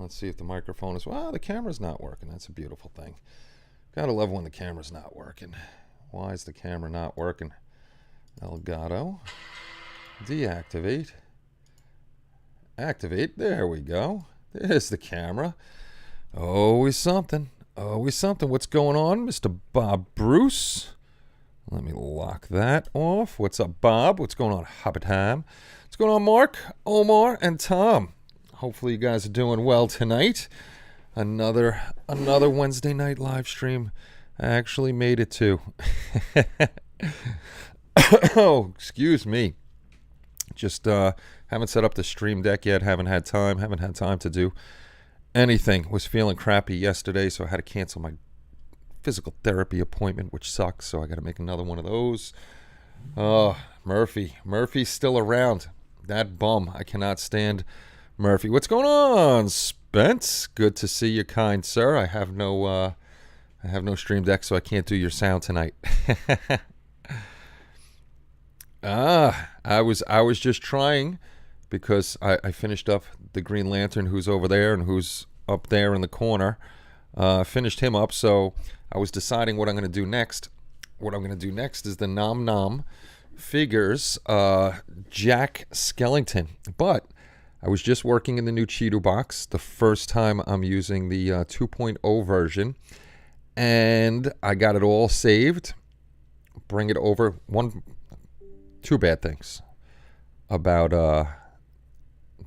Let's see if the microphone is... Well, the camera's not working. That's a beautiful thing. Gotta love when the camera's not working. Why is the camera not working? Elgato. Deactivate. Activate. There we go. There's the camera. Always something. Always something. What's going on, Mr. Bob Bruce? Let me lock that off. What's up, Bob? What's going on, Hobbit Ham? What's going on, Mark, Omar, and Tom? Hopefully you guys are doing well tonight. Another Wednesday night live stream. I actually made it to. Oh, excuse me. Just haven't set up the stream deck yet. Haven't had time to do anything. Was feeling crappy yesterday, so I had to cancel my physical therapy appointment, which sucks. So I got to make another one of those. Oh, Murphy's still around. That bum. I cannot stand Murphy. What's going on, Spence? Good to see you, kind sir. I have no stream deck, so I can't do your sound tonight. I was just trying because I finished up the Green Lantern, who's over there and who's up there in the corner. Finished him up, so I was deciding what I'm going to do next. What I'm going to do next is the Nom Nom Figures Jack Skellington. But I was just working in the new Cheeto box. The first time I'm using the 2.0 version. And I got it all saved. Bring it over. Two bad things about the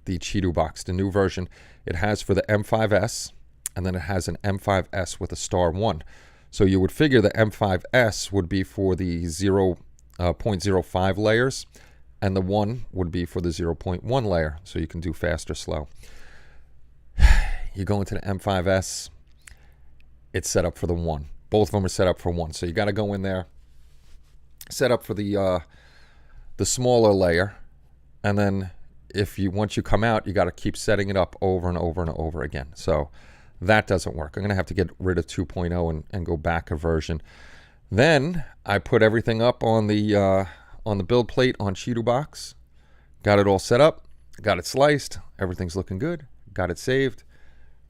Cheeto box, the new version. It has for the M5S, and then it has an M5S with a star 1. So you would figure the M5S would be for the 0.05 layers, and the 1 would be for the 0.1 layer, so you can do fast or slow. You go into the M5S, it's set up for the 1. Both of them are set up for 1. So you got to go in there, set up for the smaller layer, and then once you come out, you got to keep setting it up over and over and over again. So that doesn't work. I'm going to have to get rid of 2.0 and go back a version. Then I put everything up on the build plate on Cheeto box. Got it all set up. Got it sliced. Everything's looking good. Got it saved.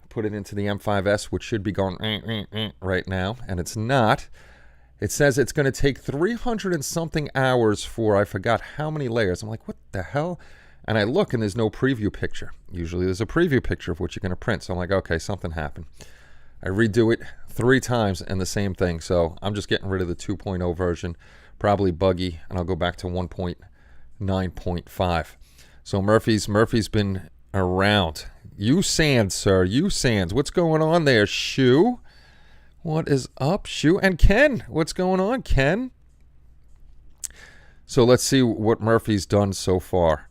Put it into the M5S, which should be going right now, and it's not. It says it's going to take 300 and something hours for I forgot how many layers. I'm like, what the hell? And I look, and there's no preview picture. Usually there's a preview picture of what you're going to print. So I'm like, okay, something happened. I redo it 3 times and the same thing. So I'm just getting rid of the 2.0 version. Probably buggy, and I'll go back to 1.9.5. So Murphy's been around. You Sands, sir. You Sands. What's going on there, Shoe? What is up, Shoe? And Ken. What's going on, Ken? So let's see what Murphy's done so far.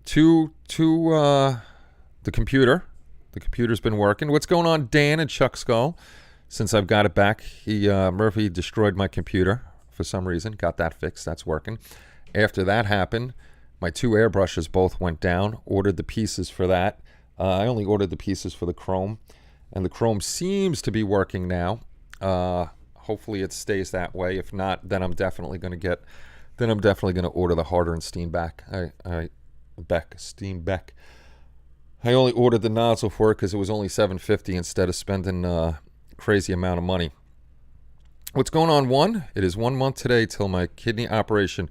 To the computer. The computer's been working. What's going on, Dan and Chuck Skull? Since I've got it back, Murphy destroyed my computer for some reason. Got that fixed. That's working. After that happened, my 2 airbrushes both went down. Ordered the pieces for that. I only ordered the pieces for the chrome, and the chrome seems to be working now. Hopefully it stays that way. If not, then I'm definitely going to order the Harder and Steenbeck. Steenbeck. I only ordered the nozzle for it because it was only $750 instead of spending a crazy amount of money. What's going on, one? It is 1 month today till my kidney operation.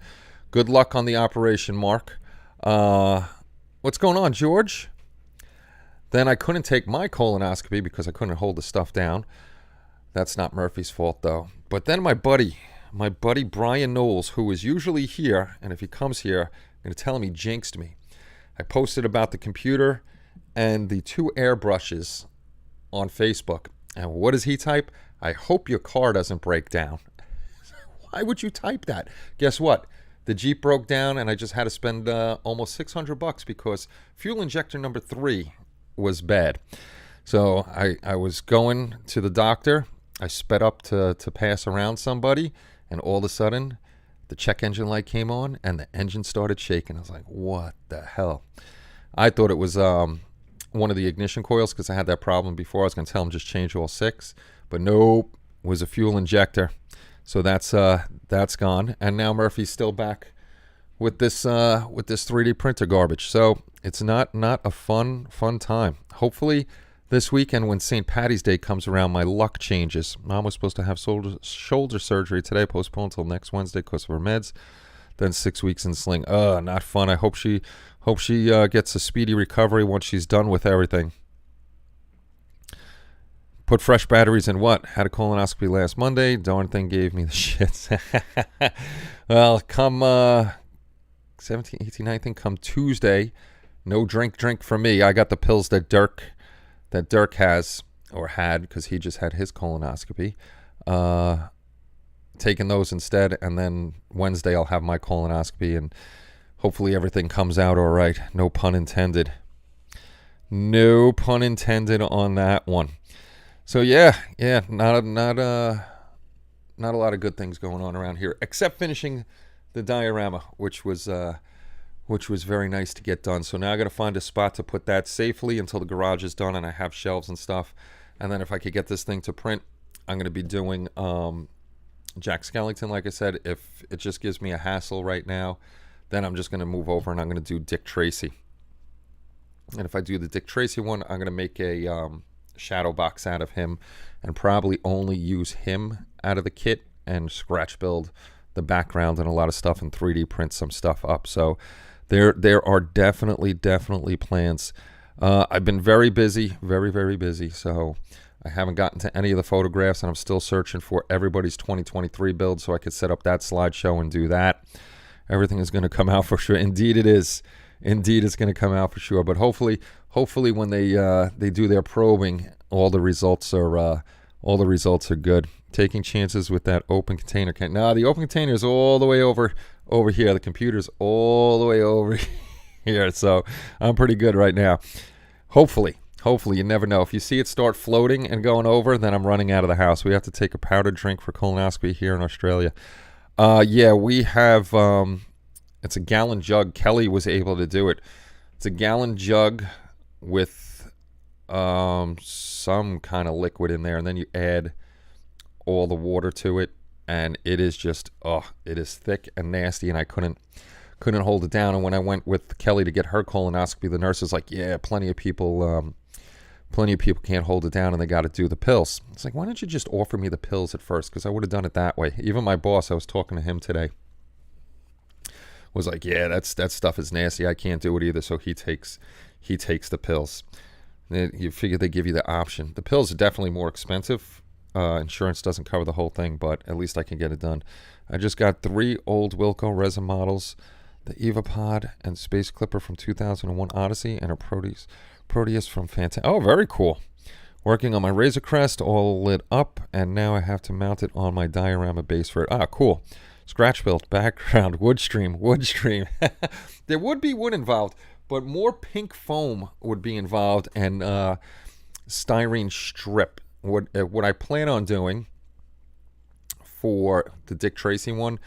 Good luck on the operation, Mark. What's going on, George? Then I couldn't take my colonoscopy because I couldn't hold the stuff down. That's not Murphy's fault, though. But then my buddy Brian Knowles, who is usually here, and if he comes here, I'm going to tell him he jinxed me. I posted about the computer and the 2 airbrushes on Facebook. And what does he type? I hope your car doesn't break down. Why would you type that? Guess what? The Jeep broke down, and I just had to spend almost $600 because fuel injector number 3 was bad. So I was going to the doctor. I sped up to pass around somebody, and all of a sudden, the check engine light came on, and the engine started shaking. I was like, what the hell? I thought it was one of the ignition coils because I had that problem before. I was going to tell them just change all 6. But nope, it was a fuel injector. So that's gone. And now Murphy's still back with this 3D printer garbage. So it's not a fun time. Hopefully This weekend, when St. Patty's Day comes around, my luck changes. Mom was supposed to have shoulder surgery today, postponed until next Wednesday because of her meds. Then 6 weeks in sling. Not fun. I hope she gets a speedy recovery once she's done with everything. Put fresh batteries in what? Had a colonoscopy last Monday. Darn thing gave me the shits. Well, come 17, 18, 19, come Tuesday, no drink for me. I got the pills that Dirk has or had because he just had his colonoscopy. Taking those instead, and then Wednesday I'll have my colonoscopy, and hopefully everything comes out all right. No pun intended. No pun intended on that one. So yeah, not a lot of good things going on around here, except finishing the diorama, which was very nice to get done. So now I got to find a spot to put that safely until the garage is done and I have shelves and stuff. And then if I could get this thing to print, I'm going to be doing Jack Skellington, like I said. If it just gives me a hassle right now, then I'm just going to move over and I'm going to do Dick Tracy. And if I do the Dick Tracy one, I'm going to make a shadow box out of him and probably only use him out of the kit and scratch build the background and a lot of stuff and 3D print some stuff up. So there are definitely plans. I've been very busy, very busy, so I haven't gotten to any of the photographs, and I'm still searching for everybody's 2023 build so I could set up that slideshow and do that. Everything is going to come out for sure. Indeed it is. Indeed it's going to come out for sure. But hopefully when they do their probing, all the results are good. Taking chances with that open container. No, the open container is all the way over here. The computer's all the way over here. So I'm pretty good right now. Hopefully, you never know. If you see it start floating and going over, then I'm running out of the house. We have to take a powdered drink for colonoscopy here in Australia. We have, it's a gallon jug. Kelly was able to do it. It's a gallon jug with some kind of liquid in there, and then you add all the water to it, and it is just, it is thick and nasty, and I couldn't hold it down. And when I went with Kelly to get her colonoscopy, the nurse was like, yeah, plenty of people can't hold it down, and they got to do the pills. It's like, why don't you just offer me the pills at first? Because I would have done it that way. Even my boss, I was talking to him today, was like, yeah, that stuff is nasty. I can't do it either. So he takes the pills. You figure they give you the option. The pills are definitely more expensive. Insurance doesn't cover the whole thing, but at least I can get it done. I just got 3 old Wilco resin models, the Evapod and Space Clipper from 2001 Odyssey, and a Proteus from Fantastic. Oh, very cool. Working on my Razor Crest, all lit up, and now I have to mount it on my diorama base for it. Ah, cool. Scratch built, background, wood stream. There would be wood involved, but more pink foam would be involved, and styrene strip. What I plan on doing for the Dick Tracy one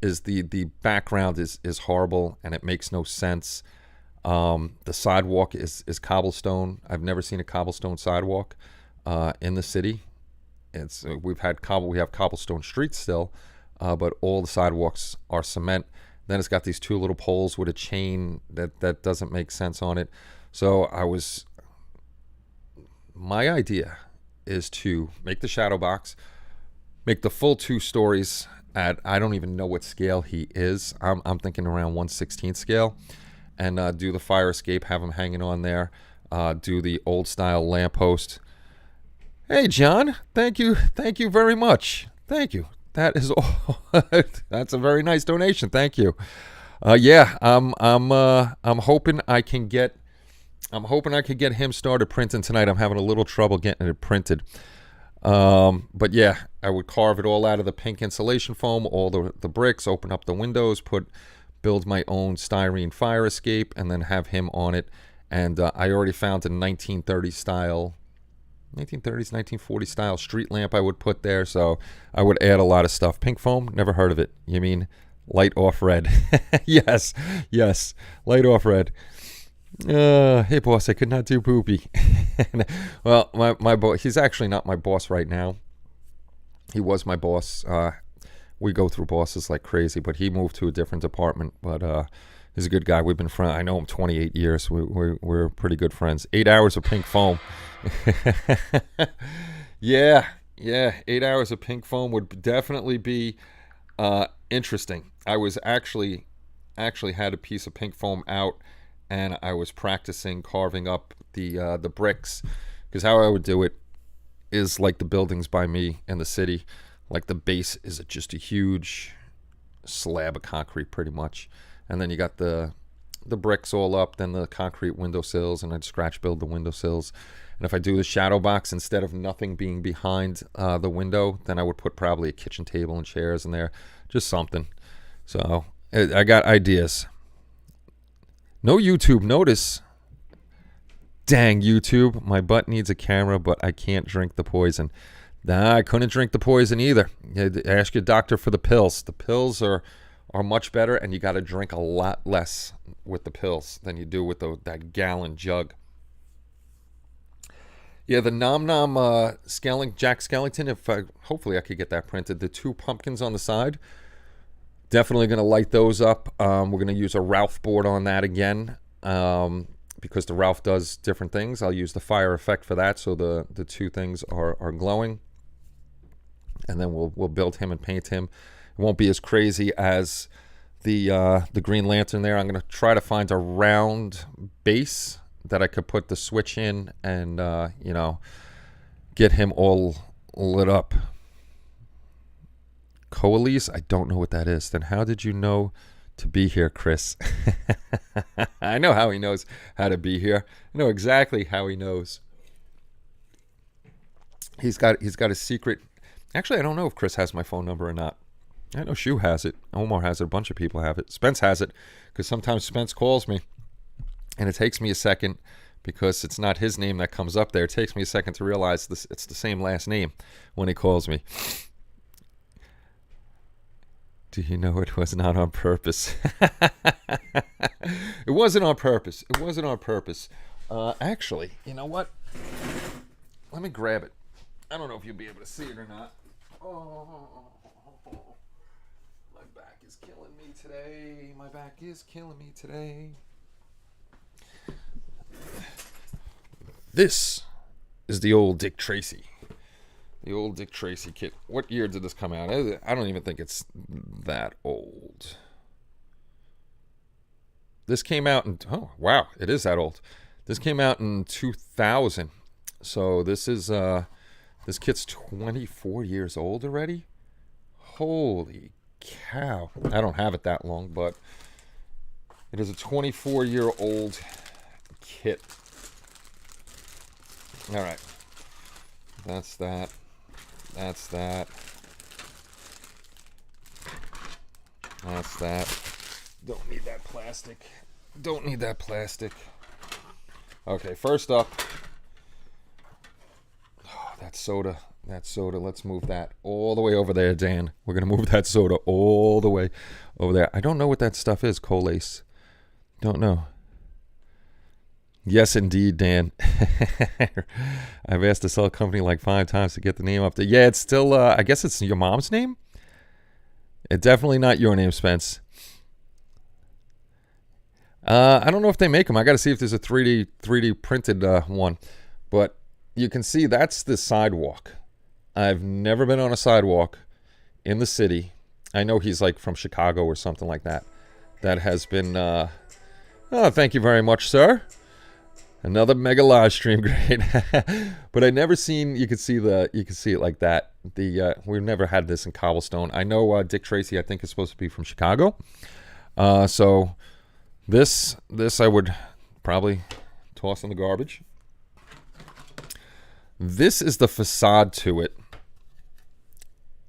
is the background is horrible and it makes no sense. The sidewalk is cobblestone. I've never seen a cobblestone sidewalk in the city. We have cobblestone streets still, but all the sidewalks are cement. Then it's got these 2 little poles with a chain that doesn't make sense on it. So my idea is to make the shadow box, make the full 2 stories at, I don't even know what scale he is. I'm thinking around 1/16 scale, and do the fire escape, have him hanging on there, do the old style lamppost. Hey John, thank you very much. Thank you. That is all. That's a very nice donation. Thank you. I'm hoping I can get him started printing tonight. I'm having a little trouble getting it printed. But yeah, I would carve it all out of the pink insulation foam, all the bricks, open up the windows, build my own styrene fire escape, and then have him on it. And I already found a 1930s, 1940 style street lamp I would put there. So I would add a lot of stuff. Pink foam, never heard of it. You mean light off red? Yes, light off red. Hey boss, I could not do poopy. Well, my boss, he's actually not my boss right now. He was my boss. We go through bosses like crazy, but he moved to a different department. But He's a good guy. We've been friends. I know him 28 years. We're pretty good friends. 8 hours of pink foam. Yeah. 8 hours of pink foam would definitely be interesting. I was actually had a piece of pink foam out, and I was practicing carving up the bricks, because how I would do it is like the buildings by me in the city. Like the base is just a huge slab of concrete, pretty much, and then you got the bricks all up, then the concrete windowsills, and I'd scratch build the windowsills. And if I do the shadow box, instead of nothing being behind the window, then I would put probably a kitchen table and chairs in there, just something. So I got ideas. No YouTube notice. Dang YouTube, my butt needs a camera, but I can't drink the poison. Nah, I couldn't drink the poison either. Ask your doctor for the pills. The pills are much better, and you got to drink a lot less with the pills than you do with that gallon jug. Yeah, the Nom Nom Jack Skellington, hopefully I could get that printed. The 2 pumpkins on the side, definitely going to light those up. We're going to use a Ralph board on that again, because the Ralph does different things. I'll use the fire effect for that, so the 2 things are glowing. And then we'll build him and paint him. It won't be as crazy as the Green Lantern there. I'm going to try to find a round base that I could put the switch in and, get him all lit up. Coalesce? I don't know what that is. Then how did you know to be here, Chris? I know how he knows how to be here. I know exactly how he knows. He's got a secret. Actually, I don't know if Chris has my phone number or not. I know Shu has it. Omar has it. A bunch of people have it. Spence has it, because sometimes Spence calls me, and it takes me a second, because it's not his name that comes up there. It takes me a second to realize it's the same last name when he calls me. Do you know it was not on purpose? It wasn't on purpose. It wasn't on purpose. Actually, you know what? Let me grab it. I don't know if you'll be able to see it or not. Oh, my back is killing me today. My back is killing me today. This is the old Dick Tracy. The old Dick Tracy kit. What year did this come out? I don't even think it's that old. This came out in... Oh, wow. It is that old. This came out in 2000. So this is... This kit's 24 years old already? Holy cow. I don't have it that long, but it is a 24-year-old kit. All right. That's that. That's that. That's that. Don't need that plastic. Don't need that plastic. Okay, first up... That soda. Let's move that all the way over there, Dan. We're going to move that soda all the way over there. I don't know what that stuff is, Coalesce. Don't know. Yes, indeed, Dan. I've asked to sell a company like 5 times to get the name up there. Yeah, it's still, I guess it's your mom's name? It's definitely not your name, Spence. I don't know if they make them. I got to see if there's a 3D printed one. But... you can see that's the sidewalk. I've never been on a sidewalk in the city. I know he's like from Chicago or something like that. That has been... oh, thank you very much, sir. Another mega live stream, great. But I never seen... You could see it like that. We've never had this in cobblestone. I know Dick Tracy, I think, is supposed to be from Chicago. So this I would probably toss in the garbage. This is the facade to it.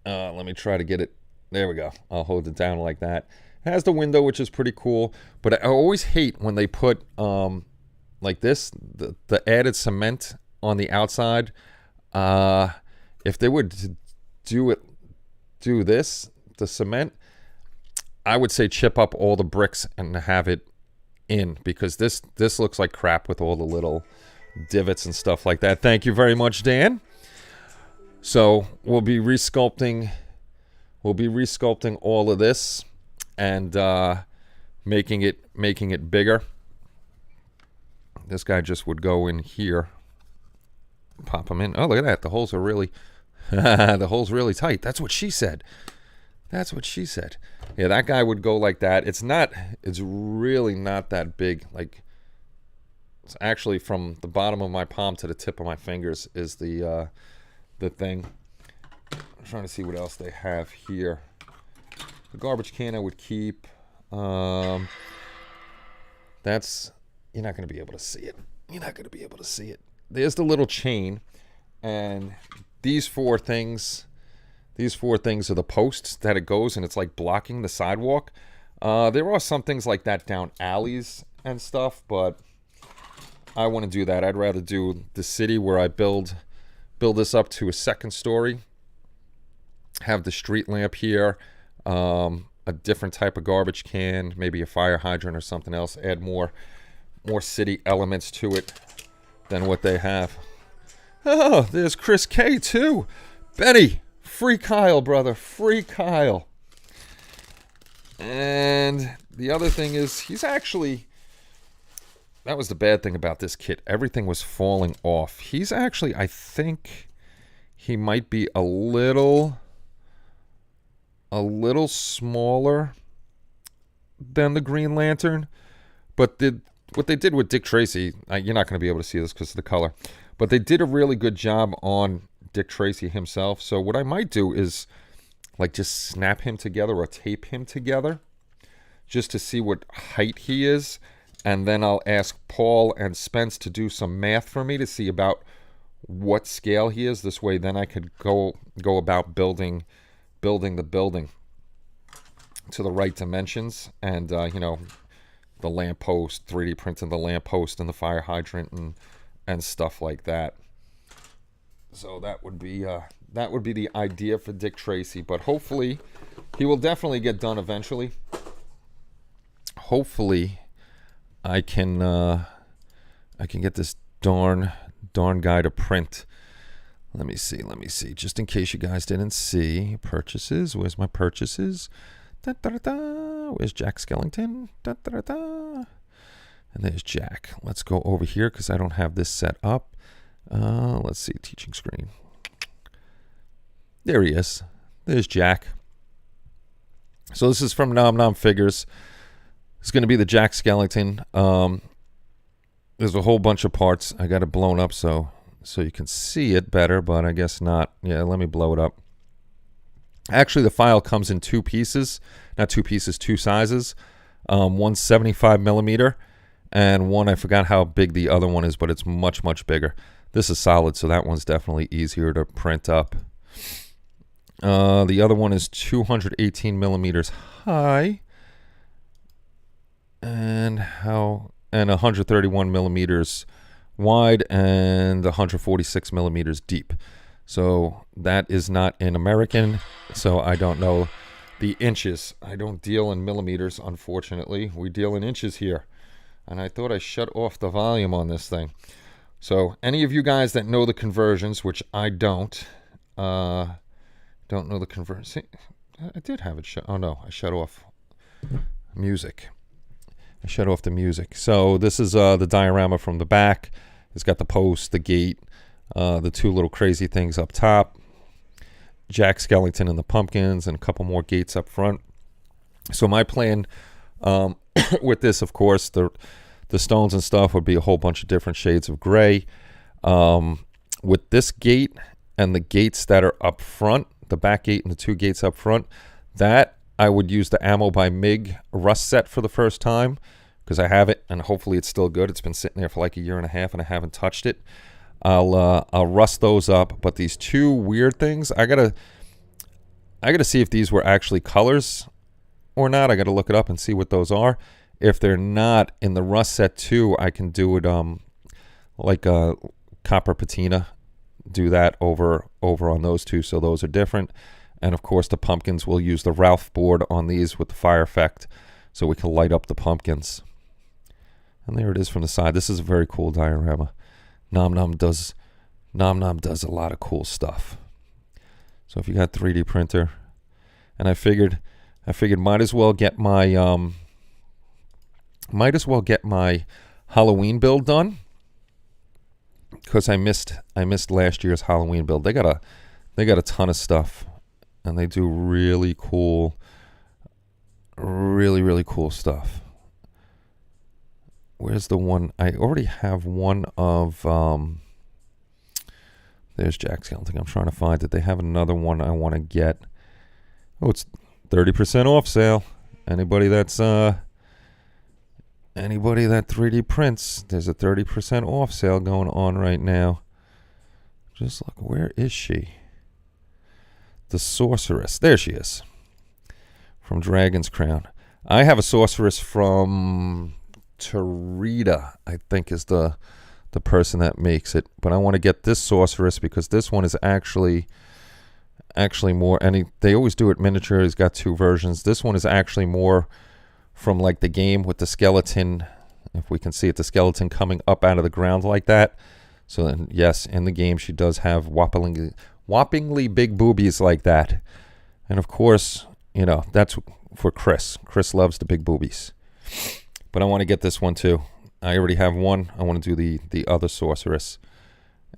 Let me try to get it. There we go. I'll hold it down like that. It has the window, which is pretty cool. But I always hate when they put, like this, the added cement on the outside. If they would do this, the cement, I would say chip up all the bricks and have it in. Because this looks like crap with all the little... divots and stuff like that. Thank you very much, Dan. So we'll be resculpting all of this and making it making it bigger. This guy just would go in here, pop them in. Oh, look at that. The holes are really, the hole's really tight. That's what she said. That's what she said. Yeah, that guy would go like that. It's really not that big. Like, it's actually from the bottom of my palm to the tip of my fingers is the thing. I'm trying to see what else they have here. The garbage can I would keep. That's, you're not going to be able to see it. You're not going to be able to see it. There's the little chain, and these four things are the posts that it goes, and it's like blocking the sidewalk. There are some things like that down alleys and stuff, but I want to do that. I'd rather do the city where I build this up to a second story, have the street lamp here, a different type of garbage can, maybe a fire hydrant or something else, add more city elements to it than what they have. Oh, there's Chris K too. Benny, free Kyle, brother, free Kyle. And the other thing is, he's actually, that was the bad thing about this kit. Everything was falling off. He's actually, I think he might be a little smaller than the Green Lantern. But what they did with Dick Tracy, you're not going to be able to see this because of the color, but they did a really good job on Dick Tracy himself. So what I might do is like just snap him together or tape him together just to see what height he is. And then I'll ask Paul and Spence to do some math for me to see about what scale he is. This way, then I could go about building the building to the right dimensions. And, the lamppost, 3D printing the lamppost and the fire hydrant and stuff like that. So that would be the idea for Dick Tracy. But hopefully, he will definitely get done eventually. Hopefully, I can get this darn guy to print. Let me see. Just in case you guys didn't see purchases. Where's my purchases? Where's Jack Skellington? And there's Jack. Let's go over here because I don't have this set up. Let's see, teaching screen. There he is. There's Jack. So this is from Nom Nom Figures. It's going to be the Jack Skellington. There's a whole bunch of parts. I got it blown up so you can see it better, but I guess not. Yeah, let me blow it up. Actually, the file comes in two pieces. Not two pieces, two sizes. One's 75 millimeter, and one, I forgot how big the other one is, but it's much, much bigger. This is solid, so that one's definitely easier to print up. The other one is 218 millimeters high, and 131 millimeters wide, and 146 millimeters deep. So that is not in American, so I don't know the inches. I don't deal in millimeters, unfortunately. We deal in inches here. And I thought I shut off the volume on this thing. So any of you guys that know the conversions, which I don't know the conversion. I did have it shut. Oh, no, I shut off music. I shut off the music. So this is the diorama from the back. It's got the post, the gate, the two little crazy things up top, Jack Skellington and the pumpkins, and a couple more gates up front. So my plan with this, of course, the stones and stuff would be a whole bunch of different shades of gray. With this gate and the gates that are up front, the back gate and the two gates up front, that I would use the Ammo by MIG rust set for the first time because I have it, and hopefully it's still good. It's been sitting there for like a year and a half, and I haven't touched it. I'll rust those up, but these two weird things, I gotta see if these were actually colors or not. I gotta look it up and see what those are. If they're not in the rust set too, I can do it like a copper patina. Do that over on those two, so those are different. And of course, the pumpkins, will use the Ralph board on these with the fire effect, so we can light up the pumpkins. And there it is from the side. This is a very cool diorama. Nom Nom does a lot of cool stuff. So if you got 3D printer, and I figured might as well get my Might as well get my Halloween build done because I missed last year's Halloween build. They got a ton of stuff, and they do really cool, really cool stuff. Where's the one? I already have one of. There's Jack Skellington. I'm trying to find it. They have another one I want to get. Oh, it's 30% off sale. Anybody that 3D prints, there's a 30% off sale going on right now. Just look, where is she? The Sorceress. There she is. From Dragon's Crown. I have a Sorceress from Terita, I think is the person that makes it. But I want to get this Sorceress because this one is actually more, and they always do it miniature. He's got two versions. This one is actually more from like the game with the skeleton. If we can see it, the skeleton coming up out of the ground like that. So then, yes, in the game she does have whoppingly big boobies like that. And of course, you know, that's for Chris. Chris loves the big boobies. But I want to get this one too. I already have one. I want to do the other Sorceress.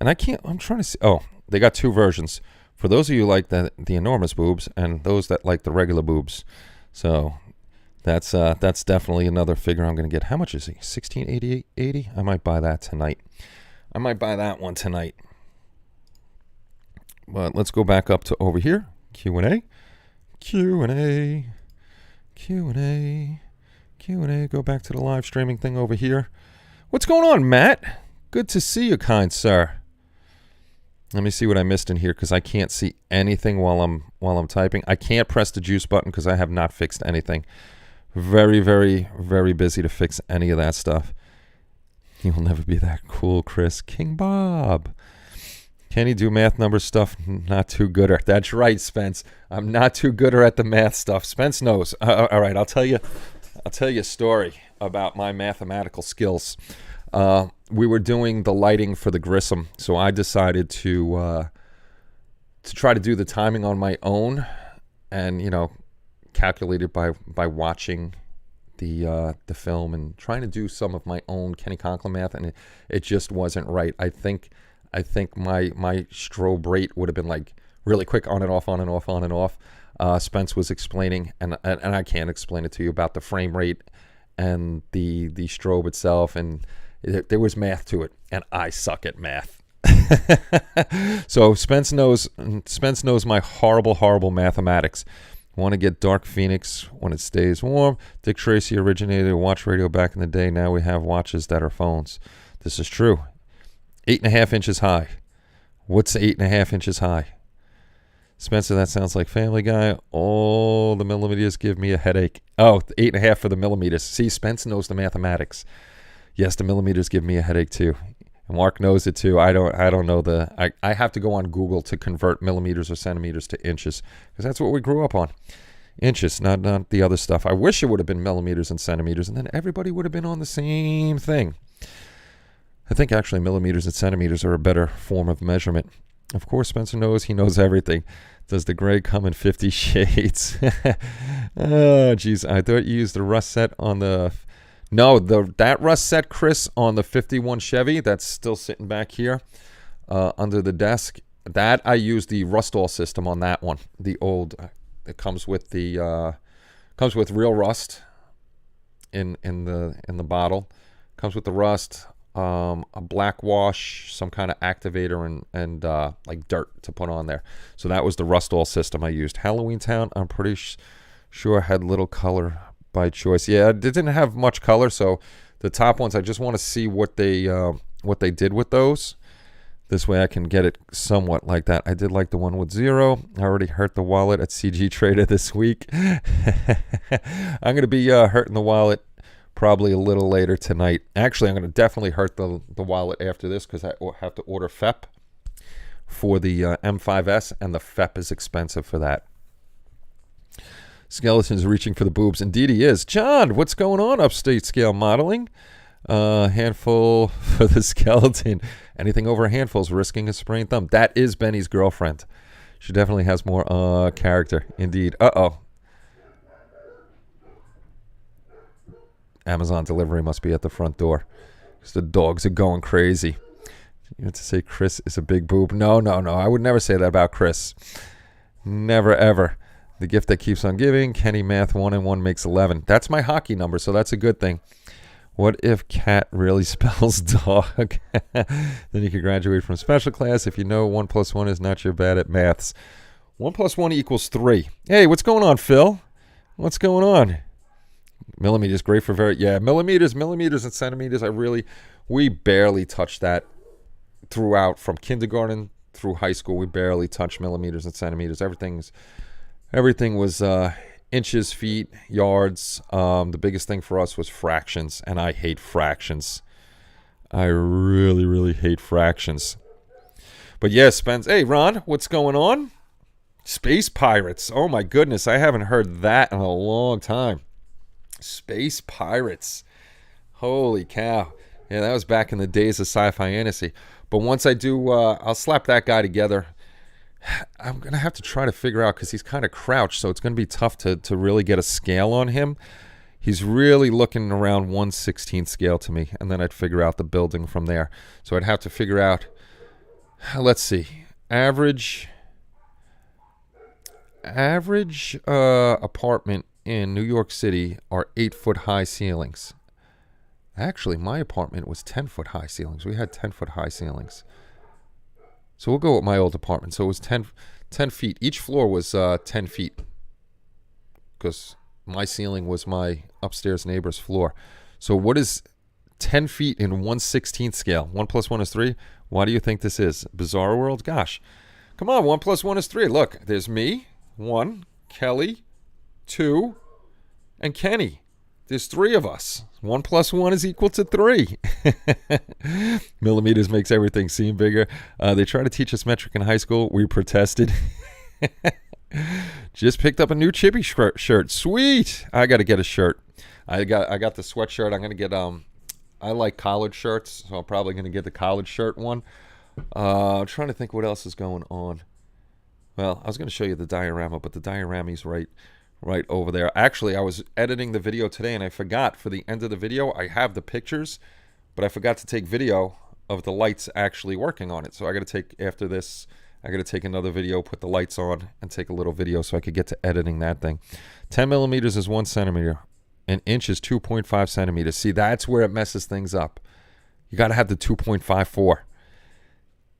And I'm trying to see. Oh, they got two versions. For those of you who like the enormous boobs and those that like the regular boobs. So that's definitely another figure I'm going to get. How much is he? $16.88.80? I might buy that tonight. I might buy that one tonight. But let's go back up to over here. Q&A. Go back to the live streaming thing over here. What's going on, Matt? Good to see you, kind sir. Let me see what I missed in here because I can't see anything while I'm typing. I can't press the juice button because I have not fixed anything. Very, very, very busy to fix any of that stuff. You'll never be that cool, Chris. King Bob. Can he do math number stuff? Not too good at. That's right, Spence. I'm not too good at the math stuff. Spence knows. All right, I'll tell you a story about my mathematical skills. We were doing the lighting for the Grissom, so I decided to try to do the timing on my own, and calculate it by watching the film and trying to do some of my own Kenny Conklin math, and it just wasn't right. I think my strobe rate would have been like really quick, on and off, on and off, on and off. Spence was explaining, and I can't explain it to you, about the frame rate and the strobe itself, and there was math to it, and I suck at math. So Spence knows my horrible mathematics. Want to get Dark Phoenix when it stays warm. Dick Tracy originated a watch radio back in the day. Now we have watches that are phones. This is true. 8.5 inches high. What's 8.5 inches high? Spencer, that sounds like Family Guy. All the millimeters give me a headache. Oh, 8.5 for the millimeters. See, Spence knows the mathematics. Yes, the millimeters give me a headache too. And Mark knows it too. I don't know I have to go on Google to convert millimeters or centimeters to inches, because that's what we grew up on. Inches, not the other stuff. I wish it would have been millimeters and centimeters, and then everybody would have been on the same thing. I think actually millimeters and centimeters are a better form of measurement. Of course, Spencer knows. He knows everything. Does the gray come in 50 shades? Oh, geez. I thought you used the rust set on the... No, that rust set, Chris, on the 51 Chevy, that's still sitting back here under the desk. That I used the Rustall system on that one. The old... It comes with comes with real rust in the bottle. Comes with the rust, a black wash, some kind of activator, and like dirt to put on there. So that was the Rustall system I used. Halloween Town, I'm pretty sure had little color by choice. Yeah, it didn't have much color. So the top ones, I just want to see what they did with those. This way I can get it somewhat like that. I did like the one with 0. I already hurt the wallet at CG Trader this week. I'm going to be hurting the wallet probably a little later tonight. Actually, I'm going to definitely hurt the wallet after this, because I have to order FEP for the M5S, and the FEP is expensive for that. Skeleton's reaching for the boobs. Indeed he is. John, what's going on, Upstate Scale Modeling? Handful for the skeleton. Anything over a handful is risking a sprained thumb. That is Benny's girlfriend. She definitely has more character. Indeed. Uh-oh. Amazon delivery must be at the front door because the dogs are going crazy. You have to say Chris is a big boob. No. I would never say that about Chris. Never, ever. The gift that keeps on giving. Kenny math, 1 and 1 makes 11. That's my hockey number, so that's a good thing. What if cat really spells dog? Then you can graduate from special class if you know 1 + 1 is not your bad at maths. 1 + 1 = 3. Hey, what's going on, Phil? What's going on? Millimeters, great for millimeters and centimeters. We barely touched that throughout, from kindergarten through high school. We barely touched millimeters and centimeters. Everything was inches, feet, yards. The biggest thing for us was fractions, and I hate fractions. I really, really hate fractions. But yeah, Spence. Hey, Ron, what's going on? Space Pirates. Oh my goodness, I haven't heard that in a long time. Space Pirates. Holy cow. Yeah, that was back in the days of sci-fi fantasy. But once I do, I'll slap that guy together. I'm going to have to try to figure out, because he's kind of crouched, so it's going to be tough to really get a scale on him. He's really looking around 1/16 scale to me, and then I'd figure out the building from there. So I'd have to figure out, let's see, average apartment in New York City are 8-foot-high ceilings. Actually, my apartment was 10-foot-high ceilings. We had 10-foot-high ceilings. So we'll go with my old apartment. So it was 10 feet. Each floor was 10 feet, because my ceiling was my upstairs neighbor's floor. So what is 10 feet in 1/16 scale? 1 + 1 is 3. Why do you think this is? Bizarre World? Gosh. Come on, 1 + 1 is 3. Look, there's me, 1, Kelly, 2, and Kenny. There's 3 of us. 1 + 1 is equal to 3. Millimeters makes everything seem bigger. They tried to teach us metric in high school. We protested. Just picked up a new Chippy shirt. Sweet. I got to get a shirt. I got the sweatshirt. I'm going to get I like collared shirts, so I'm probably going to get the collared shirt one. I'm trying to think what else is going on. Well, I was going to show you the diorama, but the diorama's right over there. Actually, I was editing the video today, and I forgot, for the end of the video, I have the pictures, but I forgot to take video of the lights actually working on it. So I got to take, after this, I got to take another video, put the lights on, and take a little video so I could get to editing that thing. 10 millimeters is 1 centimeter. An inch is 2.5 centimeters. See, that's where it messes things up. You got to have the 2.54.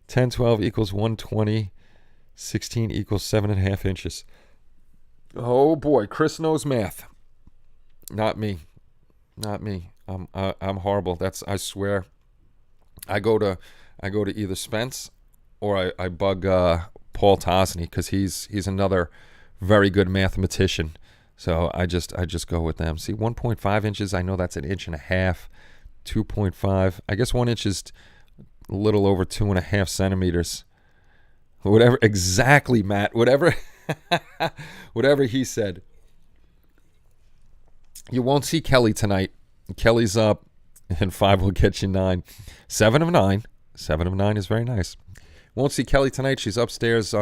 10, 12 = 120. 16 = 7.5 inches. Oh boy, Chris knows math. Not me. I'm horrible. I swear. I go to either Spence or I bug Paul Tosny, because he's another very good mathematician. So I just go with them. See, 1.5 inches. I know that's 1.5 inches. 2.5. I guess 1 inch is a little over 2.5 centimeters. Whatever exactly, Matt. Whatever he said. You won't see Kelly tonight. Kelly's up, and 5 will get you 9. 7 of 9. 7 of 9 is very nice. Won't see Kelly tonight. She's upstairs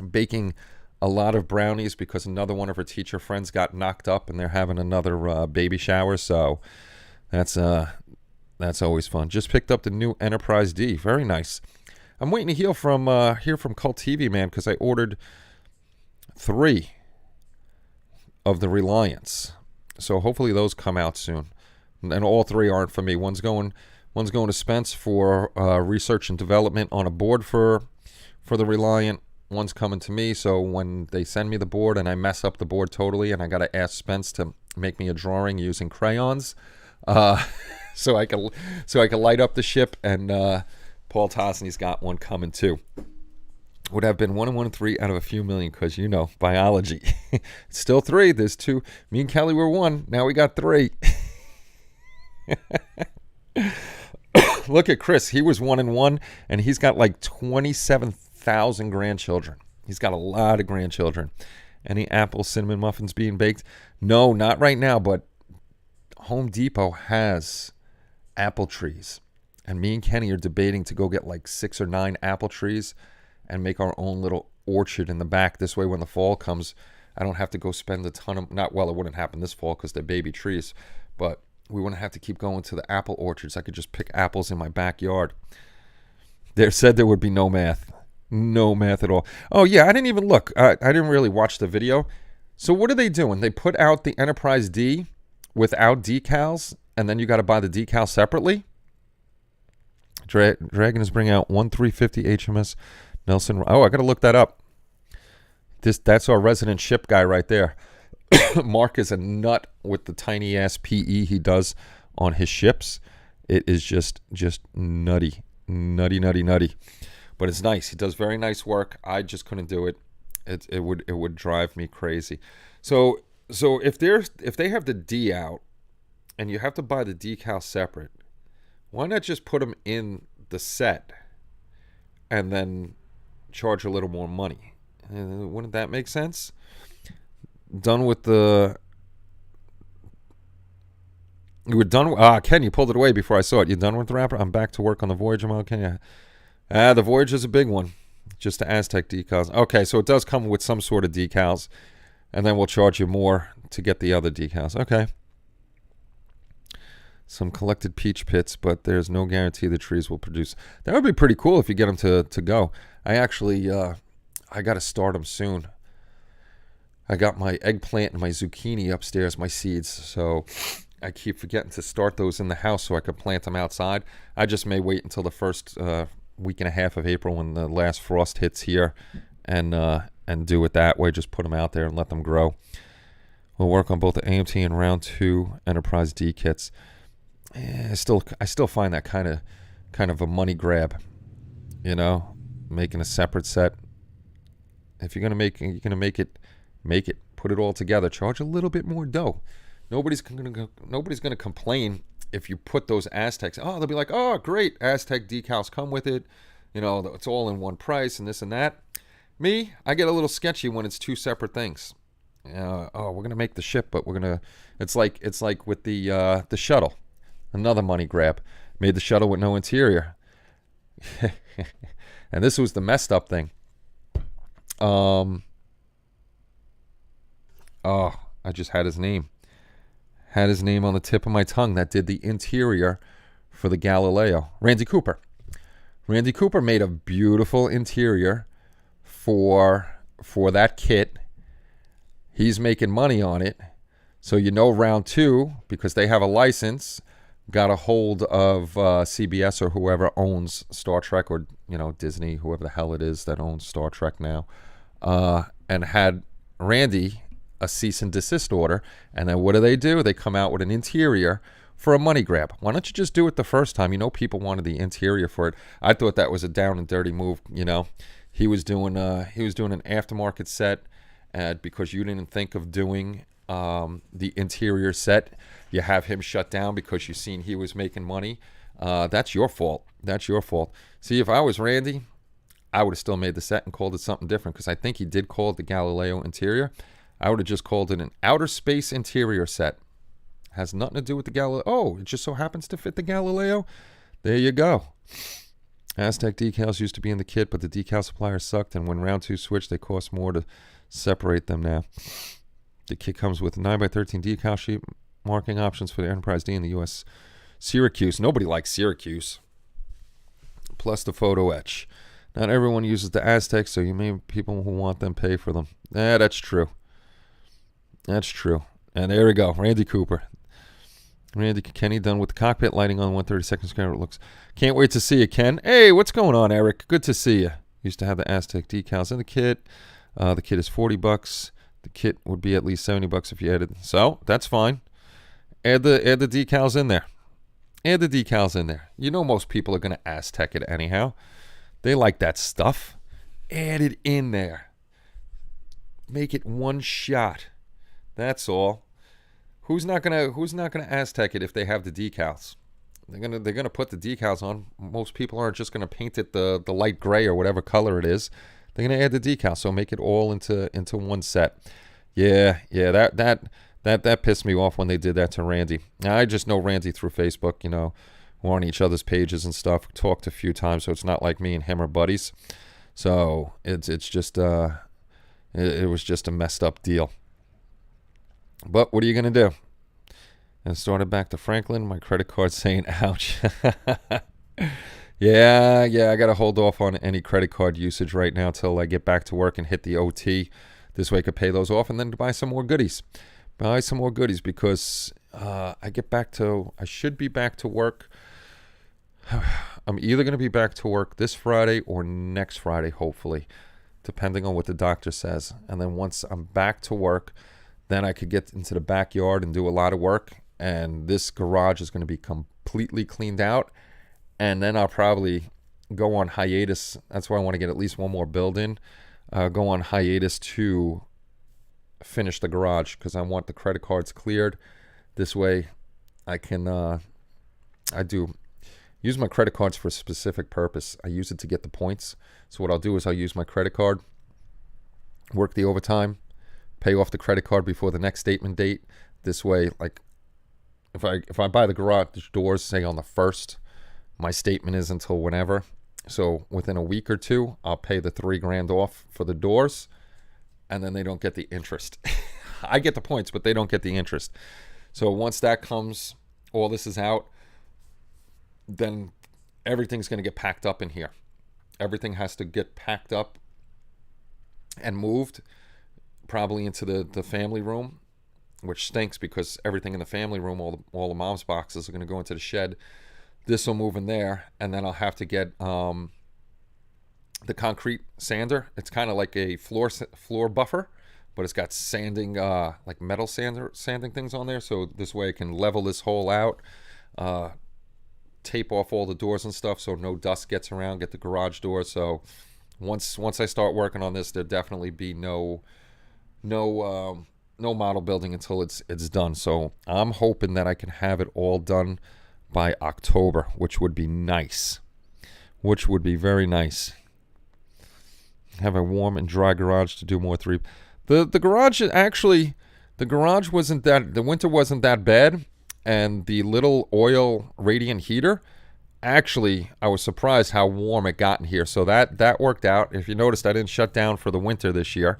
baking a lot of brownies, because another one of her teacher friends got knocked up, and they're having another baby shower. So that's always fun. Just picked up the new Enterprise D. Very nice. I'm waiting to hear from Cult TV Man, because I ordered 3 of the Reliance. So hopefully those come out soon. And all 3 aren't for me. One's going to Spence for research and development on a board for the Reliant. One's coming to me. So when they send me the board and I mess up the board totally, and I got to ask Spence to make me a drawing using crayons, so I can light up the ship, and Paul Tosny's got one coming too. Would have been 1 and 1 and 3 out of a few million, because biology. It's still 3. There's 2. Me and Kelly were 1. Now we got 3. Look at Chris. He was 1 and 1, and he's got like 27,000 grandchildren. He's got a lot of grandchildren. Any apple cinnamon muffins being baked? No, not right now, but Home Depot has apple trees. And me and Kenny are debating to go get like 6 or 9 apple trees and make our own little orchard in the back. This way, when the fall comes, I don't have to go spend a ton of, not, well, it wouldn't happen this fall because they're baby trees, but we wouldn't have to keep going to the apple orchards. I could just pick apples in my backyard. They said there would be no math. No math at all. Oh, yeah, I didn't even look. I didn't really watch the video. So what are they doing? They put out the Enterprise D without decals, and then you got to buy the decal separately? Dragon is bringing out 1350 HMS Nelson. Oh, I got to look that up. That's our resident ship guy right there. Mark is a nut with the tiny ass PE he does on his ships. It is just nutty. But it's nice. He does very nice work. I just couldn't do it. It would drive me crazy. So if they have the D out and you have to buy the decal separate, why not just put them in the set and then charge a little more money? Wouldn't that make sense? Done with the... You were done... Ken, you pulled it away before I saw it. You done with the wrapper? I'm back to work on the Voyager model. Ken, yeah. The Voyager's a big one. Just the Aztec decals. Okay, so it does come with some sort of decals. And then we'll charge you more to get the other decals. Okay. Some collected peach pits, but there's no guarantee the trees will produce. That would be pretty cool if you get them to go. I actually... I got to start them soon. I got my eggplant and my zucchini upstairs, my seeds. So I keep forgetting to start those in the house so I could plant them outside. I just may wait until the first week and a half of April when the last frost hits here and do it that way. Just put them out there and let them grow. We'll work on both the AMT and round 2 Enterprise D kits. I still find that kind of a money grab, you know, making a separate set. If you're gonna make it. Put it all together. Charge a little bit more dough. Nobody's gonna complain if you put those Aztecs. Oh, they'll be like, oh, great, Aztec decals come with it. You know, it's all in one price and this and that. Me, I get a little sketchy when it's two separate things. We're gonna make the ship, but we're gonna. It's like with the shuttle. Another money grab. Made the shuttle with no interior. And this was the messed up thing. I just had his name. Had his name on the tip of my tongue. That did the interior for the Galileo. Randy Cooper. Randy Cooper made a beautiful interior for that kit. He's making money on it. So you know round 2, because they have a license, got a hold of CBS or whoever owns Star Trek, or Disney, whoever the hell it is that owns Star Trek now, and had Randy a cease and desist order. And then what do? They come out with an interior for a money grab. Why don't you just do it the first time? People wanted the interior for it. I thought that was a down and dirty move. He was doing an aftermarket set, because you didn't think of doing the interior set. You have him shut down because you seen he was making money. That's your fault. See, if I was Randy, I would have still made the set and called it something different, because I think he did call it the Galileo interior. I would have just called it an outer space interior set. Has nothing to do with the Galileo. Oh, it just so happens to fit the Galileo. There you go. Aztec decals used to be in the kit, but the decal supplier sucked, and when round 2 switched, they cost more to separate them now. The kit comes with 9x13 decal sheet marking options for the Enterprise D in the U.S. Syracuse. Nobody likes Syracuse. Plus the photo etch. Not everyone uses the Aztecs, so you may people who want them pay for them. That's true. And there we go. Randy Cooper. Randy Kenny done with the cockpit lighting on 132nd square. It looks. Can't wait to see you, Ken. Hey, what's going on, Eric? Good to see you. Used to have the Aztec decals in the kit. The kit is $40. The kit would be at least $70 if you added. So that's fine. Add the decals in there. Most people are gonna Aztec it anyhow. They like that stuff. Add it in there. Make it one shot. That's all. Who's not gonna Aztec it if they have the decals? They're gonna put the decals on. Most people aren't just gonna paint it the light gray or whatever color it is. They're gonna add the decals, so make it all into one set. Yeah. That pissed me off when they did that to Randy. Now, I just know Randy through Facebook. We're on each other's pages and stuff. Talked a few times, so it's not like me and him are buddies. So it's just It was just a messed up deal. But what are you going to do? And started back to Franklin. My credit card saying, ouch. Yeah, I got to hold off on any credit card usage right now till I get back to work and hit the OT. This way I could pay those off and then buy some more goodies. Because I should be back to work. I'm either going to be back to work this Friday or next Friday, hopefully, depending on what the doctor says. And then once I'm back to work, then I could get into the backyard and do a lot of work. And this garage is going to be completely cleaned out. And then I'll probably go on hiatus. That's why I want to get at least one more build in. Go on hiatus to finish the garage because I want the credit cards cleared. This way I can, use my credit cards for a specific purpose. I use it to get the points. So what I'll do is I'll use my credit card, work the overtime, pay off the credit card before the next statement date. This way, like if I buy the garage doors, say on the 1st, my statement is until whenever. So within a week or two, I'll pay the $3,000 off for the doors, and then they don't get the interest. I get the points, but they don't get the interest. So once that comes, all this is out, then everything's going to get packed up in here. Everything has to get packed up and moved, probably into the family room, which stinks because everything in the family room, all the mom's boxes are going to go into the shed. This will move in there, and then I'll have to get the concrete sander. It's kind of like a floor buffer, but it's got sanding, like metal sanding things on there. So this way I can level this hole out, tape off all the doors and stuff so no dust gets around, get the garage doors. So once I start working on this, there'll definitely be no model building until it's done. So I'm hoping that I can have it all done by October, which would be nice. Which would be very nice. Have a warm and dry garage to do more three. The garage wasn't that, the winter wasn't that bad, and the little oil radiant heater, actually I was surprised how warm it got in here. So that worked out. If you noticed, I didn't shut down for the winter this year.